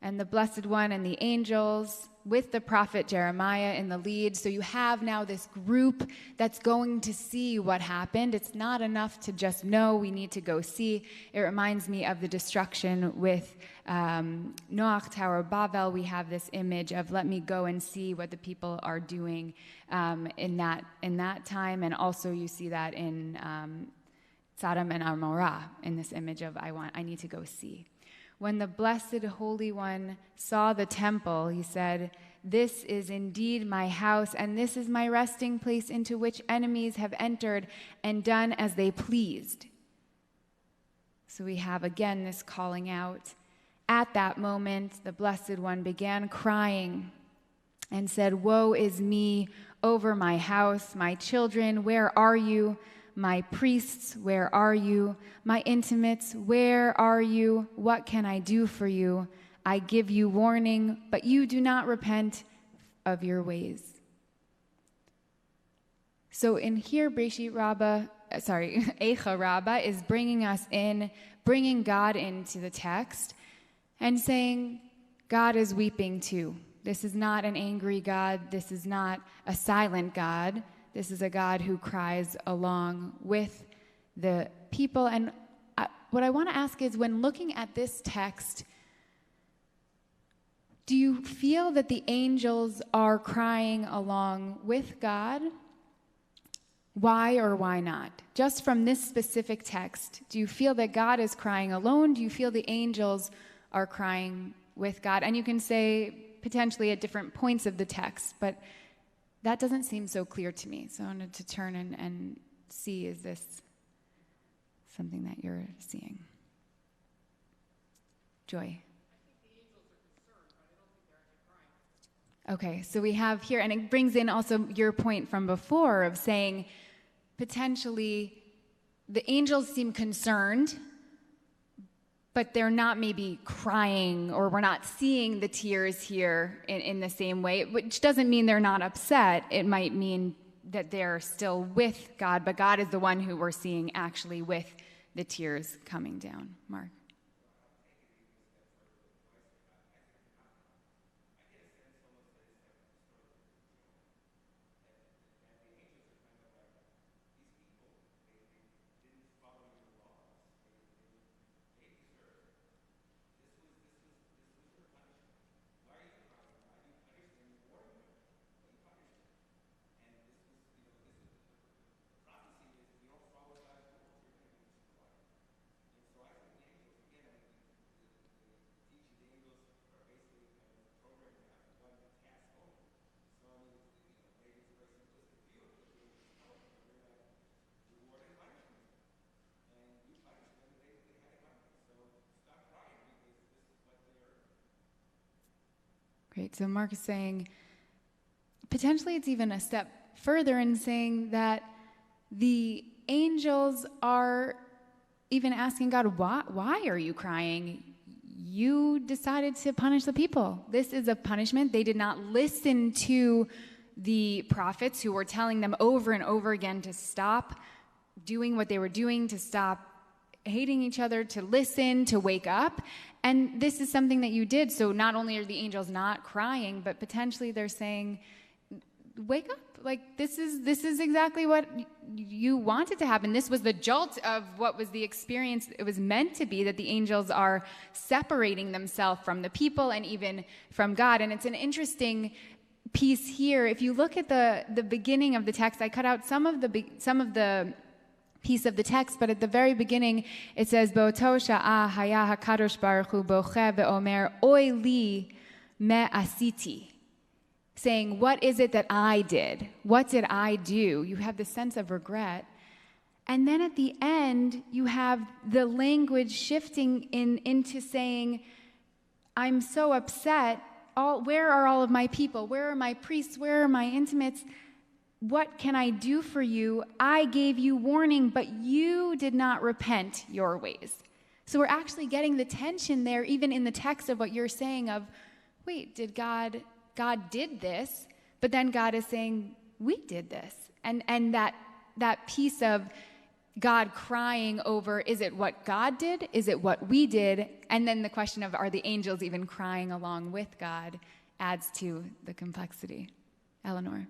Speaker 2: and the Blessed One and the angels with the prophet Yermia in the lead. So you have now this group that's going to see what happened. It's not enough to just know, we need to go see. It reminds me of the destruction with Noach, Tower of Babel. We have this image of, let me go and see what the people are doing in that time. And also you see that in Sodom and Amorah, in this image of, I need to go see. When the Blessed Holy One saw the temple, he said, "This is indeed my house, and this is my resting place into which enemies have entered and done as they pleased." So we have again this calling out. At that moment, the Blessed One began crying and said, "Woe is me over my house, my children, where are you? My priests, where are you? My intimates, where are you? What can I do for you? I give you warning, but you do not repent of your ways." So in here, Echas Rabbah is bringing God into the text and saying, God is weeping too. This is not an angry God. This is not a silent God. This is a God who cries along with the people. And what I want to ask is, when looking at this text, do you feel that the angels are crying along with God? Why or why not? Just from this specific text, do you feel that God is crying alone? Do you feel the angels are crying with God? And you can say potentially at different points of the text, but that doesn't seem so clear to me. So I wanted to turn and see, is this something that you're seeing? Joy. Okay, so we have here, and it brings in also your point from before of saying potentially the angels seem concerned, but they're not maybe crying, or we're not seeing the tears here in the same way, which doesn't mean they're not upset. It might mean that they're still with God, but God is the one who we're seeing actually with the tears coming down. Mark. Great. So Mark is saying, potentially it's even a step further in saying that the angels are even asking God, why are you crying? You decided to punish the people. This is a punishment. They did not listen to the prophets who were telling them over and over again to stop doing what they were doing, to stop hating each other, to listen, to wake up. And this is something that you did. So not only are the angels not crying, but potentially they're saying, wake up. Like, this is exactly what you wanted to happen. This was the jolt of what was the experience it was meant to be, that the angels are separating themselves from the people and even from God. And it's an interesting piece here. If you look at the beginning of the text, I cut out some of the piece of the text, but at the very beginning it says, Bo'oto sha'a haya hakadosh baruch hu boche ve'omer oy li me asiti. Saying, what is it that I did? What did I do? You have this sense of regret. And then at the end, you have the language shifting into saying, I'm so upset. Where are all of my people? Where are my priests? Where are my intimates? What can I do for you? I gave you warning, but you did not repent your ways. So we're actually getting the tension there, even in the text of what you're saying of, wait, did God did this, but then God is saying, we did this. And that piece of God crying over, is it what God did? Is it what we did? And then the question of, are the angels even crying along with God, adds to the complexity. Eleanor.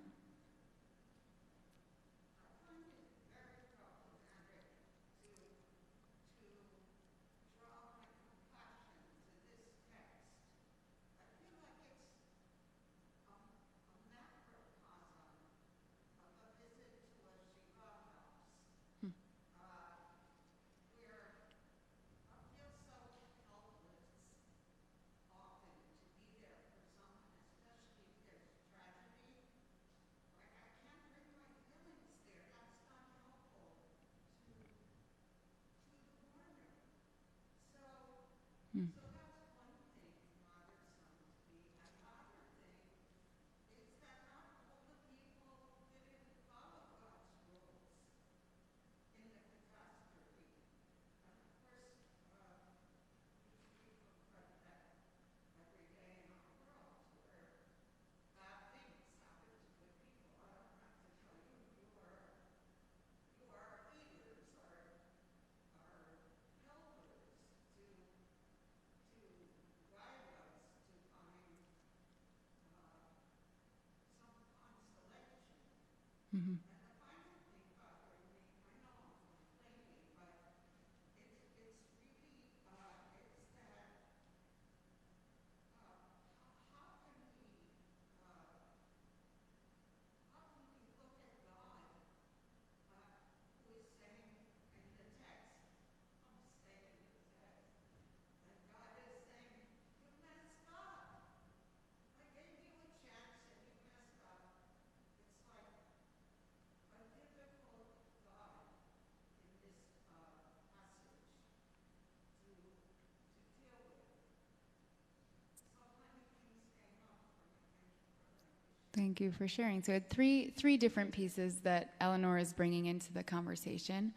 Speaker 2: Mm-hmm. Thank you for sharing. So three different pieces that Eleanor is bringing into the conversation.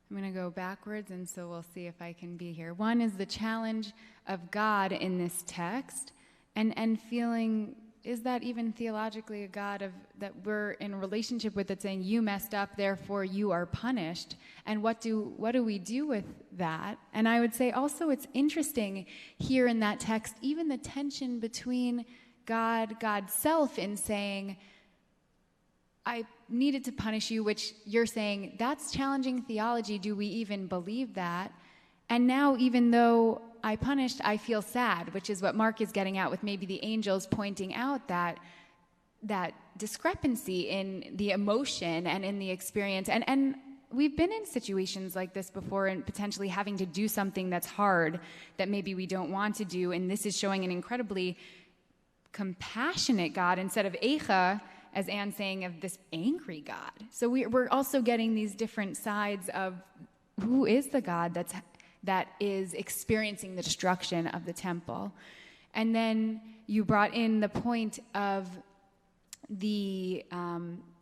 Speaker 2: I'm going to go backwards, and so we'll see if I can be here. One is the challenge of God in this text, and feeling, is that even theologically a God that we're in a relationship with, that's saying, you messed up, therefore you are punished? And what do we do with that? And I would say also it's interesting here in that text, even the tension between God's self in saying, I needed to punish you, which you're saying, that's challenging theology. Do we even believe that? And now, even though I punished, I feel sad, which is what Mark is getting at with maybe the angels pointing out that discrepancy in the emotion and in the experience. And we've been in situations like this before, and potentially having to do something that's hard that maybe we don't want to do. And this is showing an incredibly compassionate God instead of Echas, as Anne's saying, of this angry God. So we're also getting these different sides of who is the God that is experiencing the destruction of the temple. And then you brought in the point of the,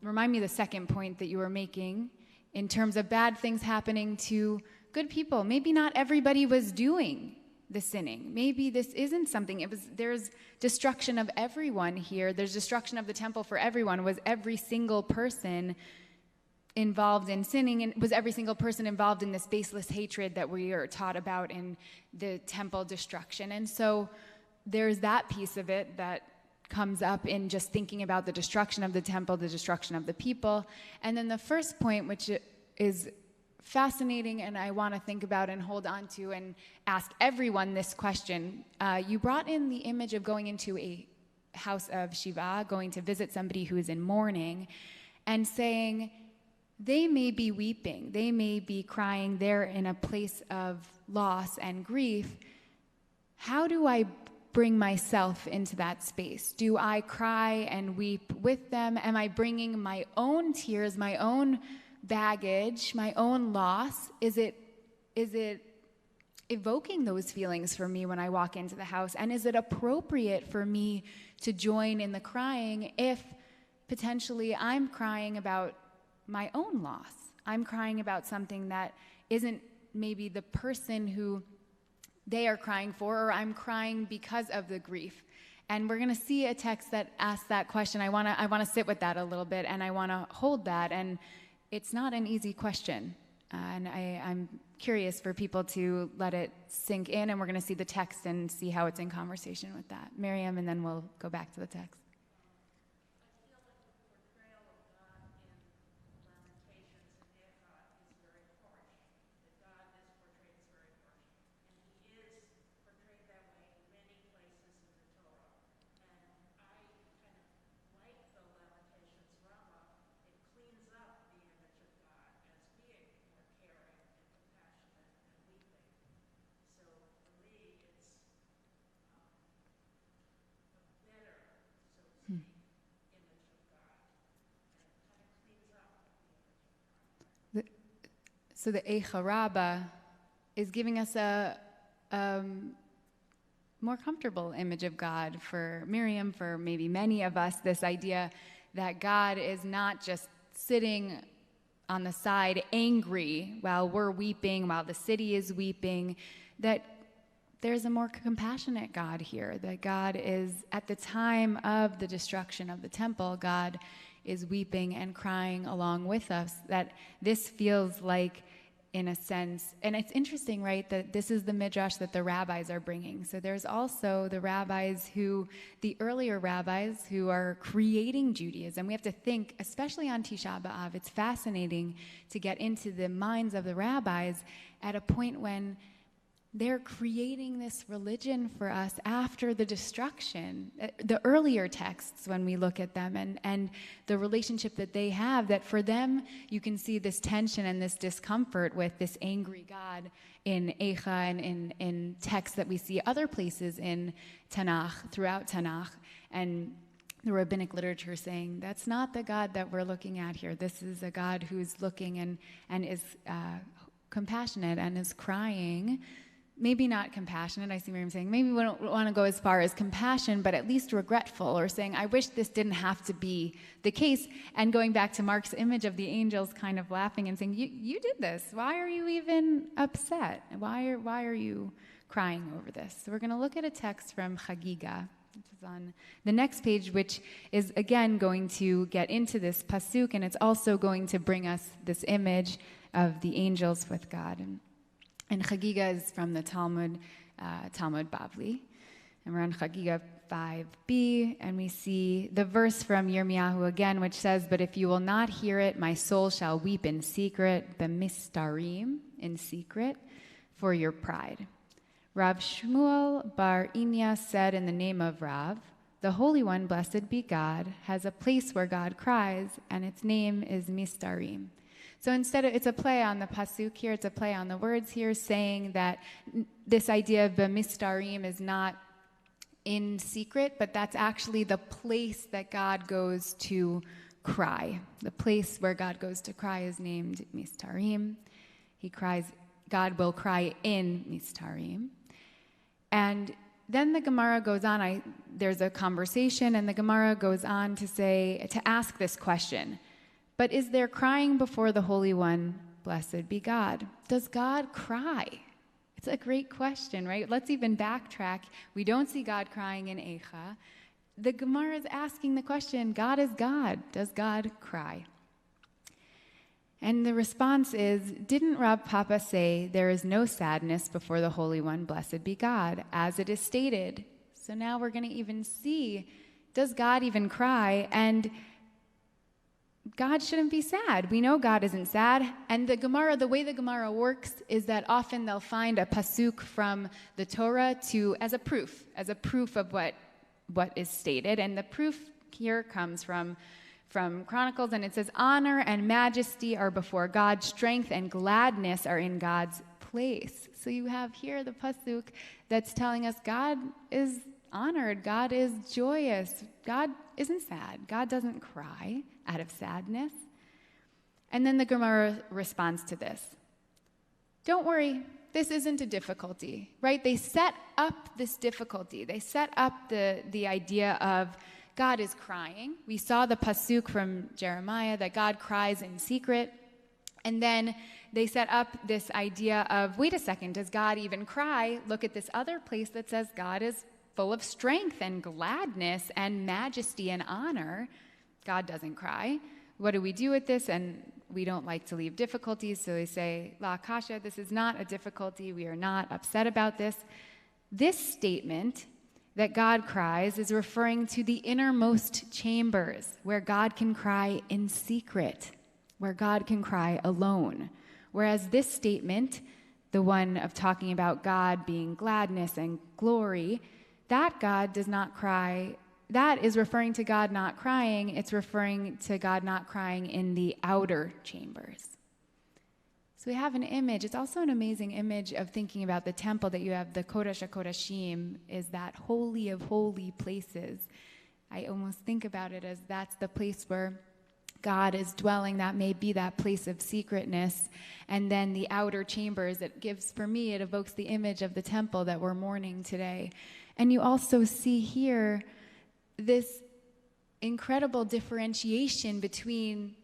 Speaker 2: remind me of the second point that you were making in terms of bad things happening to good people. Maybe not everybody was doing the sinning. Maybe this isn't something, there's destruction of everyone here. There's destruction of the temple for everyone. Was every single person involved in sinning, and was every single person involved in this baseless hatred that we are taught about in the temple destruction? And so there's that piece of it that comes up in just thinking about the destruction of the temple, the destruction of the people. And then the first point, which is fascinating and I want to think about and hold on to and ask everyone this question. You brought in the image of going into a house of Shiva, going to visit somebody who is in mourning, and saying they may be weeping, they may be crying, they're in a place of loss and grief. How do I bring myself into that space? Do I cry and weep with them? Am I bringing my own tears, my own baggage, my own loss? Is it evoking those feelings for me when I walk into the house? And is it appropriate for me to join in the crying if potentially I'm crying about my own loss? I'm crying about something that isn't maybe the person who they are crying for, or I'm crying because of the grief. And we're going to see a text that asks that question. I want to sit with that a little bit, and I want to hold that. And it's not an easy question. And I'm curious for people to let it sink in, and we're going to see the text and see how it's in conversation with that. Miriam, and then we'll go back to the text. So the Echas is giving us a more comfortable image of God for Miriam, for maybe many of us, this idea that God is not just sitting on the side angry while we're weeping, while the city is weeping, that there's a more compassionate God here, that God is, at the time of the destruction of the temple, God is weeping and crying along with us, that this feels like, in a sense, and it's interesting, right, that this is the midrash that the rabbis are bringing. So there's also the rabbis the earlier rabbis who are creating Judaism. We have to think, especially on Tisha B'Av, it's fascinating to get into the minds of the rabbis at a point when they're creating this religion for us after the destruction. The earlier texts, when we look at them and the relationship that they have, that for them, you can see this tension and this discomfort with this angry God in Echas and in texts that we see other places in Tanakh, throughout Tanakh, and the rabbinic literature saying, that's not the God that we're looking at here. This is a God who's looking and is compassionate and is crying. Maybe not compassionate, I see Miriam saying, maybe we don't want to go as far as compassion, but at least regretful, or saying, I wish this didn't have to be the case. And going back to Mark's image of the angels kind of laughing and saying, you did this. Why are you even upset? Why are you crying over this? So we're going to look at a text from Chagiga, which is on the next page, which is, again, going to get into this pasuk, and it's also going to bring us this image of the angels with God. And Chagiga is from the Talmud Bavli. And we're on Chagiga 5b, and we see the verse from Yermia again, which says, but if you will not hear it, my soul shall weep in secret, b'mistarim, in secret, for your pride. Rav Shmuel bar Inya said in the name of Rav, the Holy One, blessed be God, has a place where God cries, and its name is Mistarim. So instead it's a play on the pasuk here, it's a play on the words here, saying that this idea of b'mistarim is not in secret, but that's actually the place that God goes to cry. The place where God goes to cry is named Mistarim. God will cry in Mistarim. And then the Gemara goes on, there's a conversation, and the Gemara goes on to ask this question. But is there crying before the Holy One? Blessed be God. Does God cry? It's a great question, right? Let's even backtrack. We don't see God crying in Echas. The Gemara is asking the question, God is God. Does God cry? And the response is, didn't Rav Papa say there is no sadness before the Holy One, blessed be God, as it is stated? So now we're going to even see, does God even cry? And God shouldn't be sad. We know God isn't sad. And the way the Gemara works is that often they'll find a pasuk from the Torah as a proof of what is stated. And the proof here comes from Chronicles, and it says, honor and majesty are before God, strength and gladness are in God's place. So you have here the pasuk that's telling us God is honored, God is joyous, God isn't sad, God doesn't cry out of sadness. And then the Gemara responds to this. Don't worry, this isn't a difficulty, right? They set up this difficulty. They set up the idea of God is crying. We saw the pasuk from Yermia that God cries in secret. And then they set up this idea of, wait a second, does God even cry? Look at this other place that says God is full of strength and gladness and majesty and honor. God doesn't cry. What do we do with this? And we don't like to leave difficulties, so they say, La Kasha, this is not a difficulty. We are not upset about this. This statement that God cries is referring to the innermost chambers, where God can cry in secret, where God can cry alone. Whereas this statement, the one of talking about God being gladness and glory, that God does not cry. That is referring to God not crying. It's referring to God not crying in the outer chambers. So we have an image. It's also an amazing image of thinking about the temple that you have. The Kodesh HaKodashim is that holy of holy places. I almost think about it as that's the place where God is dwelling. That may be that place of secretness. And then the outer chambers, it evokes the image of the temple that we're mourning today. And you also see here this incredible differentiation between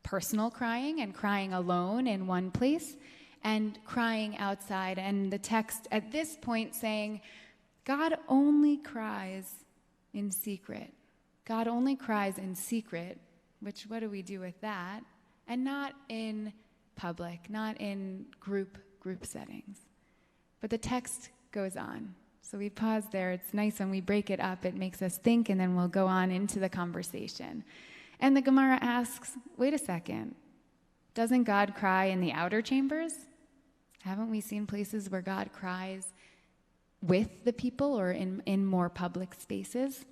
Speaker 2: personal crying and crying alone in one place and crying outside. And the text at this point saying, God only cries in secret. God only cries in secret, which what do we do with that? And not in public, not in group settings. But the text goes on. So we pause there. It's nice when we break it up. It makes us think, and then we'll go on into the conversation. And the Gemara asks, wait a second, doesn't God cry in the outer chambers? Haven't we seen places where God cries with the people or in more public spaces?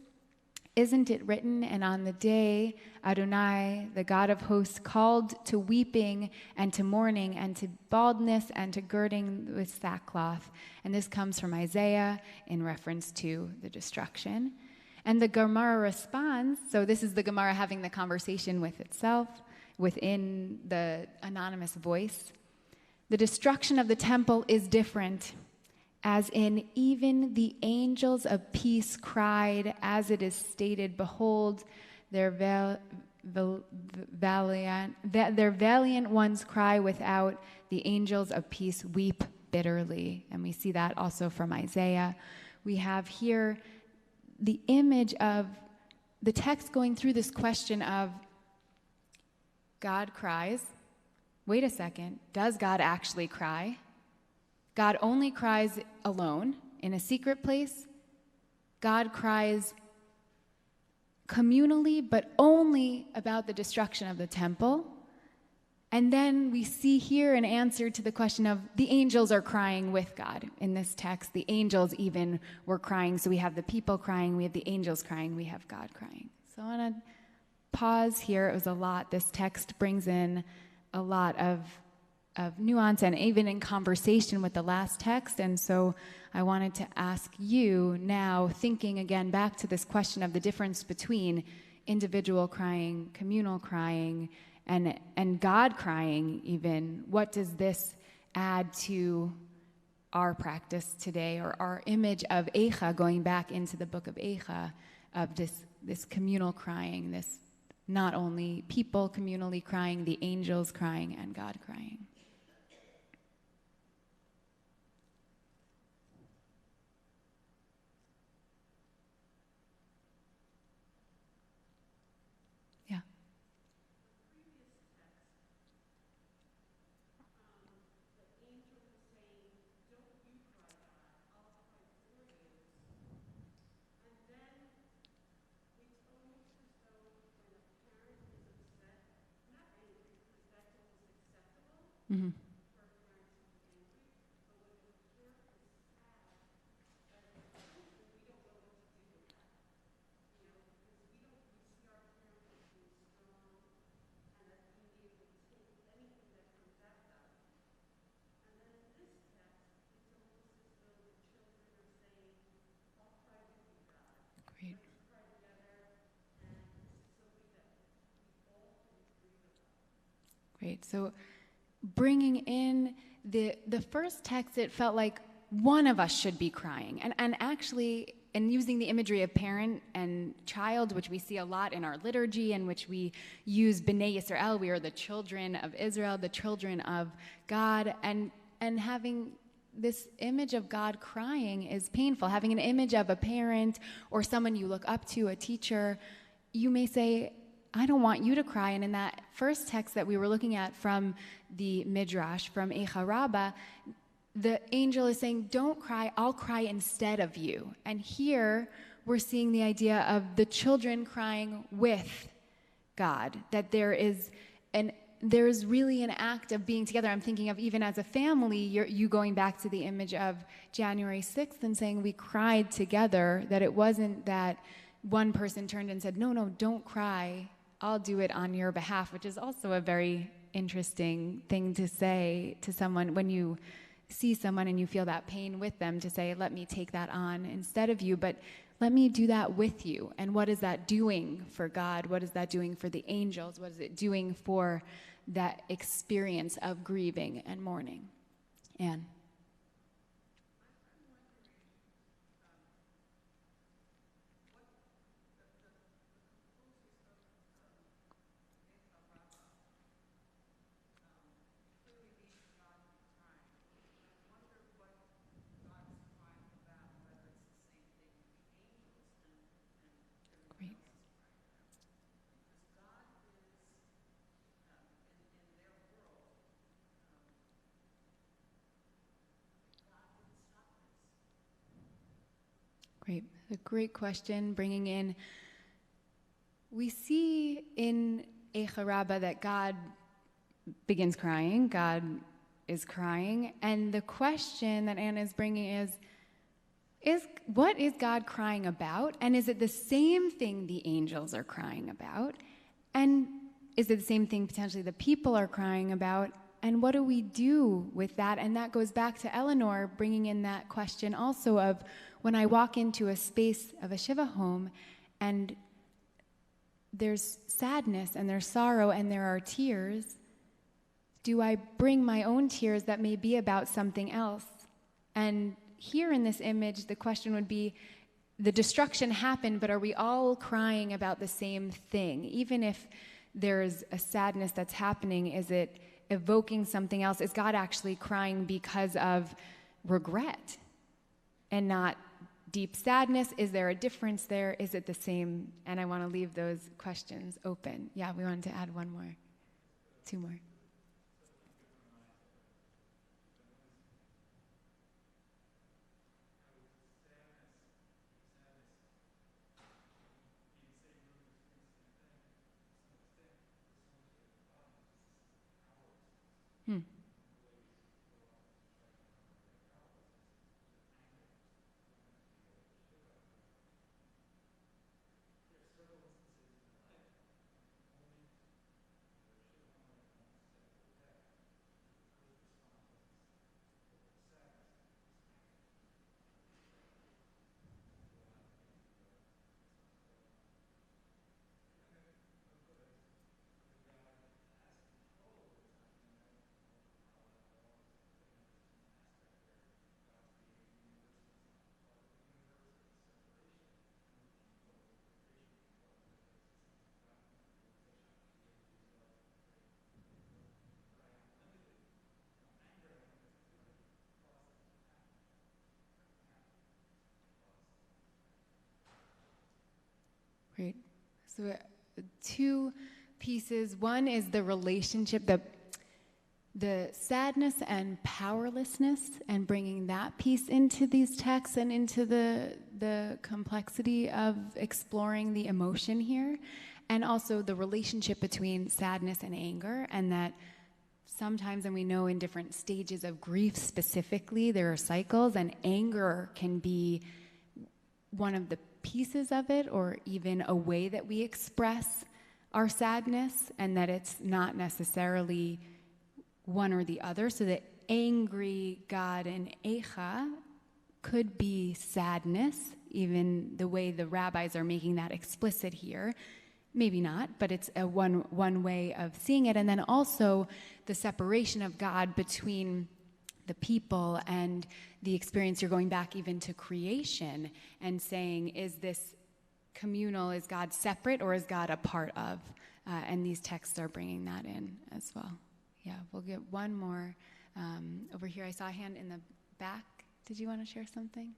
Speaker 2: Isn't it written, and on the day Adonai, the God of hosts, called to weeping and to mourning and to baldness and to girding with sackcloth? And this comes from Isaiah in reference to the destruction. And the Gemara responds, so this is the Gemara having the conversation with itself, within the anonymous voice. The destruction of the temple is different, as in even the angels of peace cried, as it is stated, behold, their valiant ones cry without, the angels of peace weep bitterly. And we see that also from Isaiah. We have here the image of the text going through this question of God cries. Wait a second, does God actually cry? God only cries alone in a secret place. God cries communally, but only about the destruction of the temple. And then we see here an answer to the question of the angels are crying with God. In this text, the angels even were crying. So we have the people crying, we have the angels crying, we have God crying. So I want to pause here. It was a lot. This text brings in a lot of nuance and even in conversation with the last text. And so I wanted to ask you now, thinking again back to this question of the difference between individual crying, communal crying, and God crying even, what does this add to our practice today, or our image of Echa, going back into the book of Echa, of this communal crying, this not only people communally crying, the angels crying, and God crying. Yeah. Mm-hmm. Great. Great. So bringing in the first text, it felt like one of us should be crying. And actually, and using the imagery of parent and child, which we see a lot in our liturgy, and which we use B'nai Yisrael, we are the children of Israel, the children of God, and having this image of God crying is painful. Having an image of a parent or someone you look up to, a teacher, you may say, I don't want you to cry. And in that first text that we were looking at from the Midrash, from Echa Rabbah, the angel is saying, don't cry, I'll cry instead of you. And here we're seeing the idea of the children crying with God, that there's really an act of being together. I'm thinking of even as a family, you going back to the image of January 6th and saying we cried together, that it wasn't that one person turned and said, no, don't cry, I'll do it on your behalf, which is also a very interesting thing to say to someone when you see someone and you feel that pain with them, to say, let me take that on instead of you, but let me do that with you. And what is that doing for God? What is that doing for the angels? What is it doing for that experience of grieving and mourning? Anne? Great. A great question, bringing in, we see in Echa Rabbah that God begins crying, God is crying, and the question that Anna is bringing is what is God crying about? And is it the same thing the angels are crying about? And is it the same thing potentially the people are crying about? And what do we do with that? And that goes back to Eleanor bringing in that question also of, when I walk into a space of a Shiva home and there's sadness and there's sorrow and there are tears, do I bring my own tears that may be about something else? And here in this image, the question would be, the destruction happened, but are we all crying about the same thing? Even if there's a sadness that's happening, is it evoking something else? Is God actually crying because of regret and not deep sadness? Is there a difference there? Is it the same? And I want to leave those questions open. Yeah, we wanted to add one more, two more. Great. So two pieces. One is the relationship, the sadness and powerlessness, and bringing that piece into these texts and into the complexity of exploring the emotion here, and also the relationship between sadness and anger, and that sometimes, and we know in different stages of grief specifically, there are cycles, and anger can be one of the pieces of it, or even a way that we express our sadness, and that it's not necessarily one or the other. So the angry God in Echas could be sadness, even the way the rabbis are making that explicit here. Maybe not, but it's a one way of seeing it. And then also the separation of God between the people and the experience. You're going back even to creation and saying, is this communal, is God separate, or is God a part of? And these texts are bringing that in as well. Yeah, we'll get one more over here. I saw a hand in the back. Did you want to share something?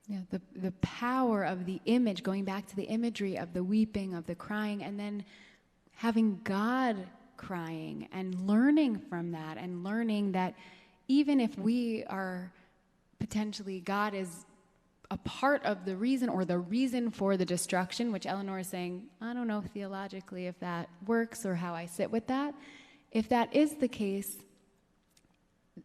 Speaker 2: Yeah, the power of the image, going back to the imagery of the weeping, of the crying, and then having God crying and learning from that, and learning that even if we are potentially, God is a part of the reason, or the reason for the destruction, which Eleanor is saying, I don't know theologically if that works or how I sit with that. If that is the case,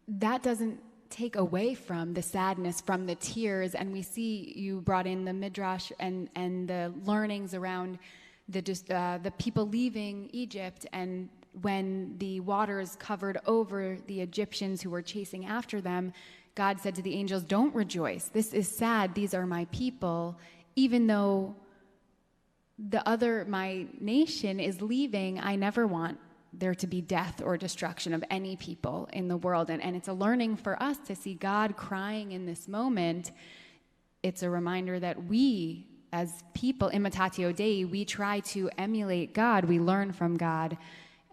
Speaker 2: that doesn't take away from the sadness, from the tears. And we see you brought in the midrash and the learnings around the people leaving Egypt, and when the waters covered over the Egyptians who were chasing after them, God said to the angels, don't rejoice. This is sad. These are my people. Even though my nation is leaving, I never want there to be death or destruction of any people in the world. And it's a learning for us to see God crying in this moment. It's a reminder that we, as people, imitatio Dei, we try to emulate God. We learn from God.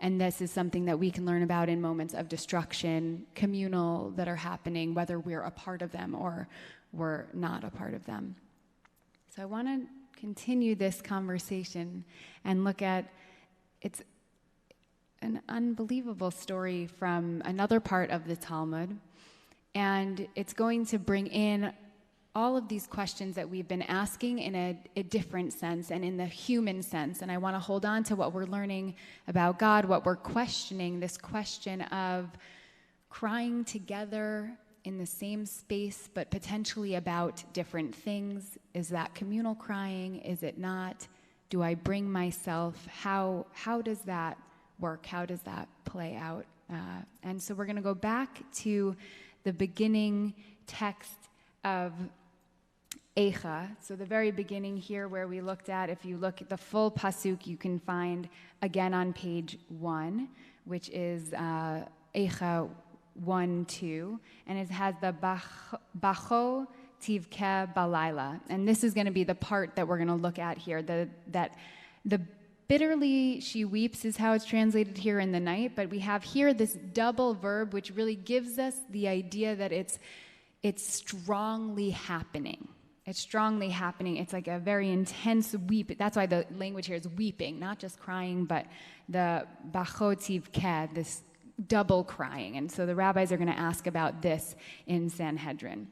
Speaker 2: And this is something that we can learn about in moments of destruction, communal, that are happening, whether we're a part of them or we're not a part of them. So I want to continue this conversation and look at, it's an unbelievable story from another part of the Talmud, and it's going to bring in all of these questions that we've been asking in a different sense and in the human sense. And I want to hold on to what we're learning about God, what we're questioning, this question of crying together in the same space, but potentially about different things. Is that communal crying? Is it not? Do I bring myself? How does that work? How does that play out? And so we're going to go back to the beginning text of Echas. So the very beginning here where we looked at, if you look at the full pasuk, you can find again on page 1, which is Echas 1-2, and it has the bacho tivke balayla. And this is going to be the part that we're going to look at here, that the bitterly she weeps is how it's translated here in the night, but we have here this double verb which really gives us the idea that it's strongly happening. It's strongly happening. It's like a very intense weep. That's why the language here is weeping, not just crying, but the bachotiv ke, this double crying. And so the rabbis are going to ask about this in Sanhedrin.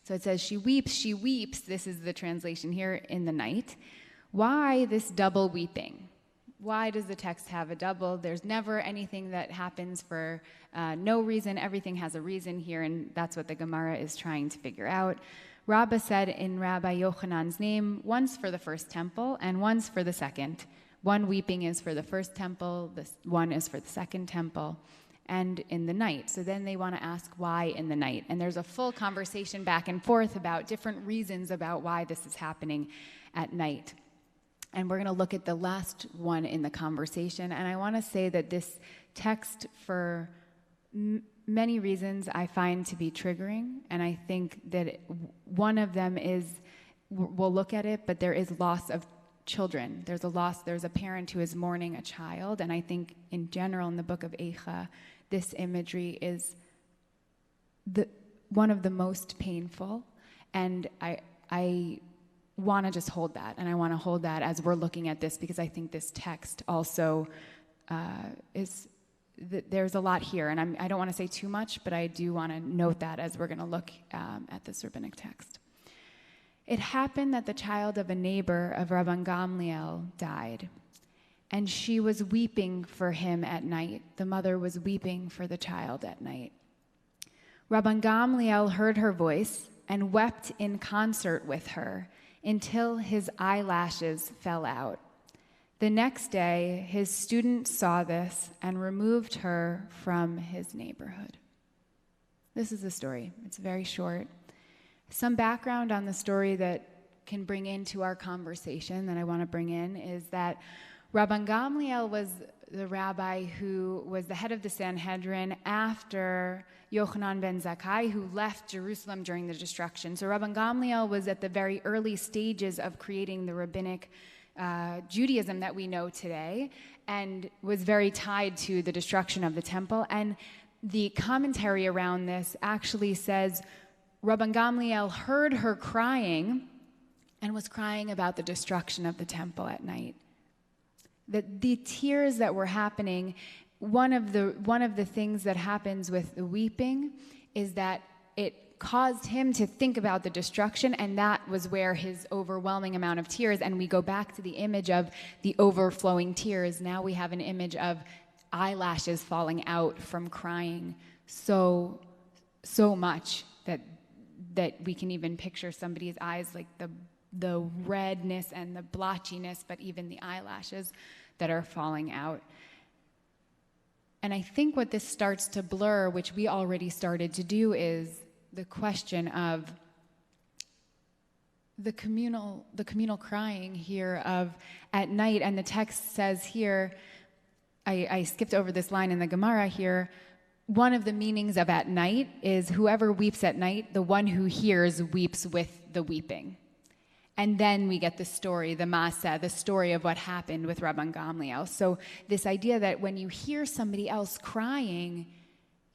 Speaker 2: So it says, she weeps. This is the translation here, in the night. Why this double weeping? Why does the text have a double? There's never anything that happens for no reason. Everything has a reason here, and that's what the Gemara is trying to figure out. Rabbi said in Rabbi Yochanan's name, once for the first temple and once for the second. One weeping is for the first temple, this one is for the second temple, and in the night. So then they want to ask why in the night. And there's a full conversation back and forth about different reasons about why this is happening at night. And we're going to look at the last one in the conversation. And I want to say that this text, for many reasons, I find to be triggering. And I think that one of them is, we'll look at it, but there is loss of children. There's a parent who is mourning a child. And I think in general in the book of Echas, this imagery is one of the most painful. And I want to just hold that, and I want to hold that as we're looking at this, because I think this text also there's a lot here, and I don't want to say too much, but I do want to note that as we're going to look at this rabbinic text. It happened that the child of a neighbor of Rabban Gamliel died, and she was weeping for him at night. The mother was weeping for the child at night. Rabban Gamliel heard her voice and wept in concert with her, until his eyelashes fell out. The next day, his student saw this and removed her from his neighborhood. This is the story. It's very short. Some background on the story that can bring into our conversation that I want to bring in is that Rabban Gamliel was the rabbi who was the head of the Sanhedrin after Yochanan ben Zakkai, who left Jerusalem during the destruction. So Rabban Gamliel was at the very early stages of creating the rabbinic Judaism that we know today, and was very tied to the destruction of the temple. And the commentary around this actually says Rabban Gamliel heard her crying and was crying about the destruction of the temple at night. That the tears that were happening, one of the things that happens with the weeping is that it caused him to think about the destruction, and that was where his overwhelming amount of tears, and we go back to the image of the overflowing tears. Now we have an image of eyelashes falling out from crying so much that we can even picture somebody's eyes, like the redness and the blotchiness, but even the eyelashes that are falling out. And I think what this starts to blur, which we already started to do, is the question of the communal crying here of at night. And the text says here, I skipped over this line in the Gemara here, one of the meanings of at night is whoever weeps at night, the one who hears weeps with the weeping. And then we get the story, the Maaseh, the story of what happened with Rabban Gamliel. So this idea that when you hear somebody else crying,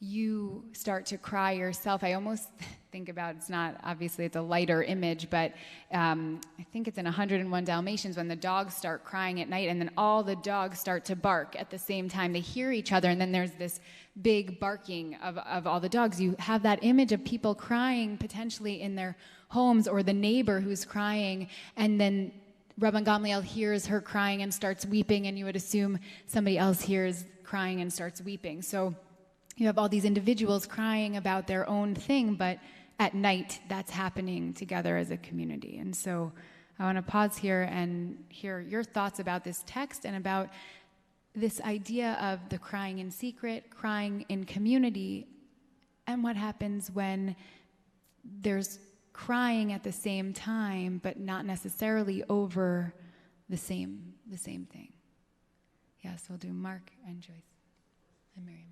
Speaker 2: you start to cry yourself. I almost think about, it's a lighter image, but I think it's in 101 Dalmatians when the dogs start crying at night, and then all the dogs start to bark at the same time. They hear each other, and then there's this big barking of all the dogs. You have that image of people crying potentially in their homes, or the neighbor who's crying, and then Rabban Gamliel hears her crying and starts weeping, and you would assume somebody else hears crying and starts weeping. So you have all these individuals crying about their own thing, but at night that's happening together as a community. And so I want to pause here and hear your thoughts about this text and about this idea of the crying in secret, crying in community, and what happens when there's crying at the same time, but not necessarily over the same thing. Yes, we'll do Mark and Joyce and Miriam.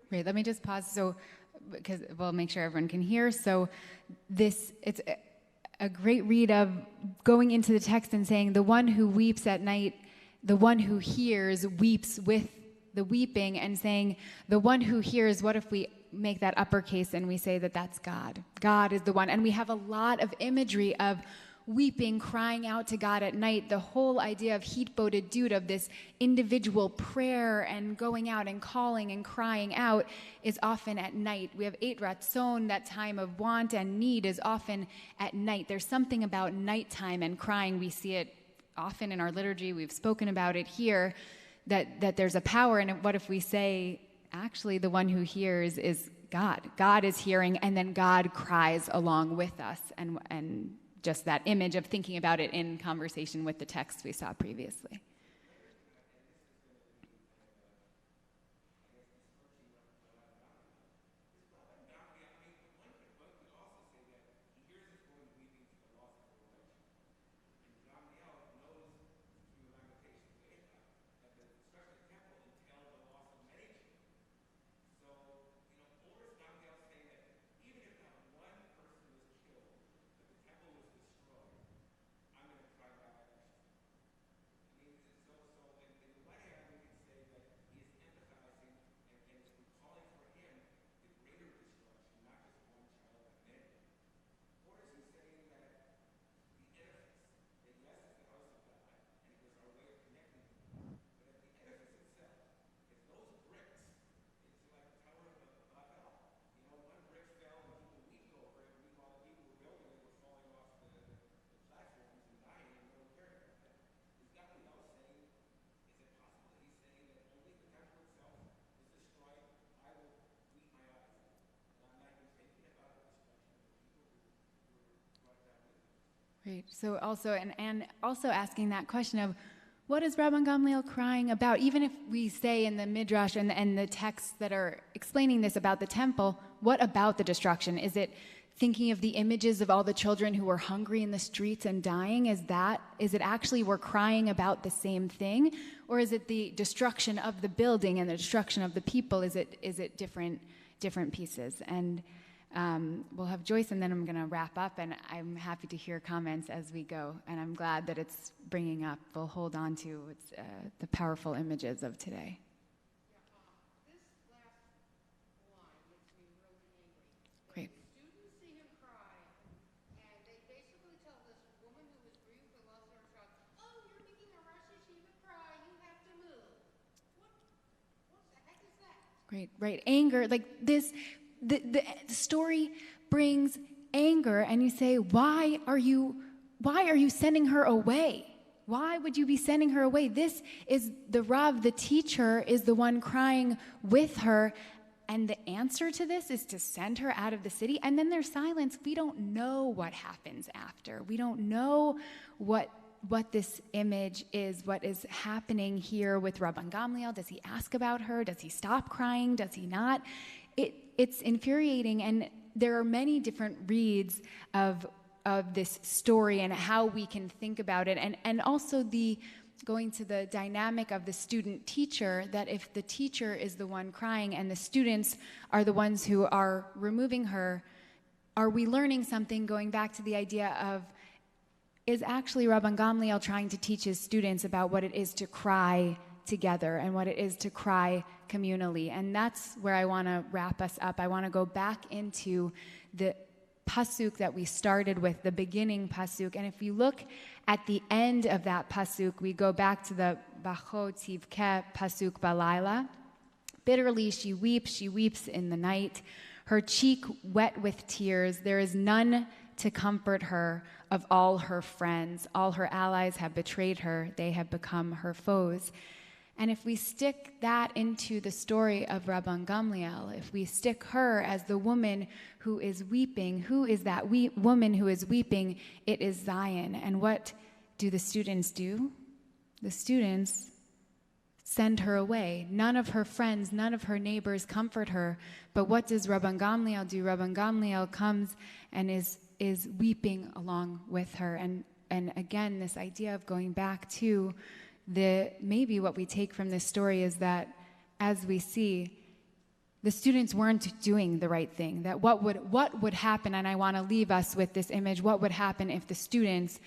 Speaker 2: Great, let me just pause so, because we'll make sure everyone can hear. So it's a great read of going into the text and saying, the one who weeps at night, the one who hears weeps with the weeping, and saying, the one who hears, what if we make that uppercase and we say that that's God? God is the one. And we have a lot of imagery of weeping, crying out to God at night. The whole idea of heat-boated dude, of this individual prayer and going out and calling and crying out, is often at night. We have Eit Ratzon, that time of want and need is often at night. There's something about nighttime and crying. We see it often in our liturgy. We've spoken about it here, that there's a power. And what if we say, actually, the one who hears is God. God is hearing, and then God cries along with us. And just that image of thinking about it in conversation with the text we saw previously. Great. So also, and also asking that question of, what is Rabban Gamliel crying about? Even if we say in the Midrash and the texts that are explaining this about the temple, what about the destruction? Is it thinking of the images of all the children who were hungry in the streets and dying? Is it actually we're crying about the same thing? Or is it the destruction of the building and the destruction of the people? Is it different pieces? And we'll have Joyce, and then I'm going to wrap up, and I'm happy to hear comments as we go, and I'm glad that it's bringing up, we'll hold on to the powerful images of today.
Speaker 8: This last line makes me really angry.
Speaker 2: Great.
Speaker 8: The students see him cry, and they basically tell this woman who was grieved for the loss of her child, oh, you're making a Rosh Hashiva cry, you have to move. What the heck is that?
Speaker 2: Great, right. Anger, like this. The story brings anger, and you say, why are you sending her away? Why would you be sending her away? This is the Rav, the teacher, is the one crying with her, and the answer to this is to send her out of the city. And then there's silence. We don't know what happens after. We don't know what this image is, what is happening here with Rabban Gamliel. Does he ask about her? Does he stop crying? Does he not? It's infuriating, and there are many different reads of this story and how we can think about it, and also going to the dynamic of the student-teacher, that if the teacher is the one crying and the students are the ones who are removing her, are we learning something, going back to the idea of, is actually Rabban Gamliel trying to teach his students about what it is to cry together and what it is to cry communally? And that's where I want to wrap us up. I want to go back into the pasuk that we started with, the beginning pasuk. And if you look at the end of that pasuk, we go back to the Bachot Tivke pasuk balayla. Bitterly she weeps in the night, her cheek wet with tears. There is none to comfort her of all her friends. All her allies have betrayed her. They have become her foes. And if we stick that into the story of Rabban Gamliel, if we stick her as the woman who is weeping, who is that woman who is weeping? It is Zion. And what do the students do? The students send her away. None of her friends, none of her neighbors comfort her. But what does Rabban Gamliel do? Rabban Gamliel comes and is weeping along with her. And again, this idea of going back to maybe what we take from this story is that, as we see, the students weren't doing the right thing. That what would happen, and I want to leave us with this image, what would happen if the students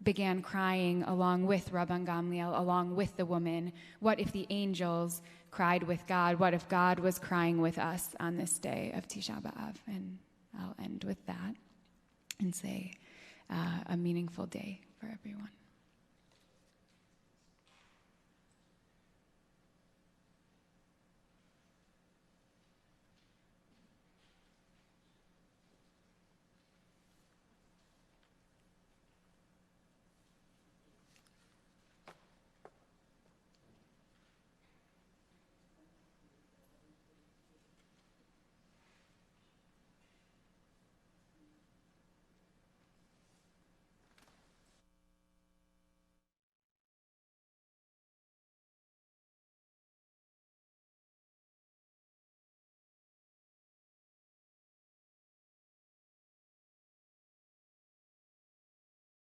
Speaker 2: began crying along with Rabban Gamliel, along with the woman? What if the angels cried with God? What if God was crying with us on this day of Tisha B'Av? And I'll end with that and say a meaningful day for everyone.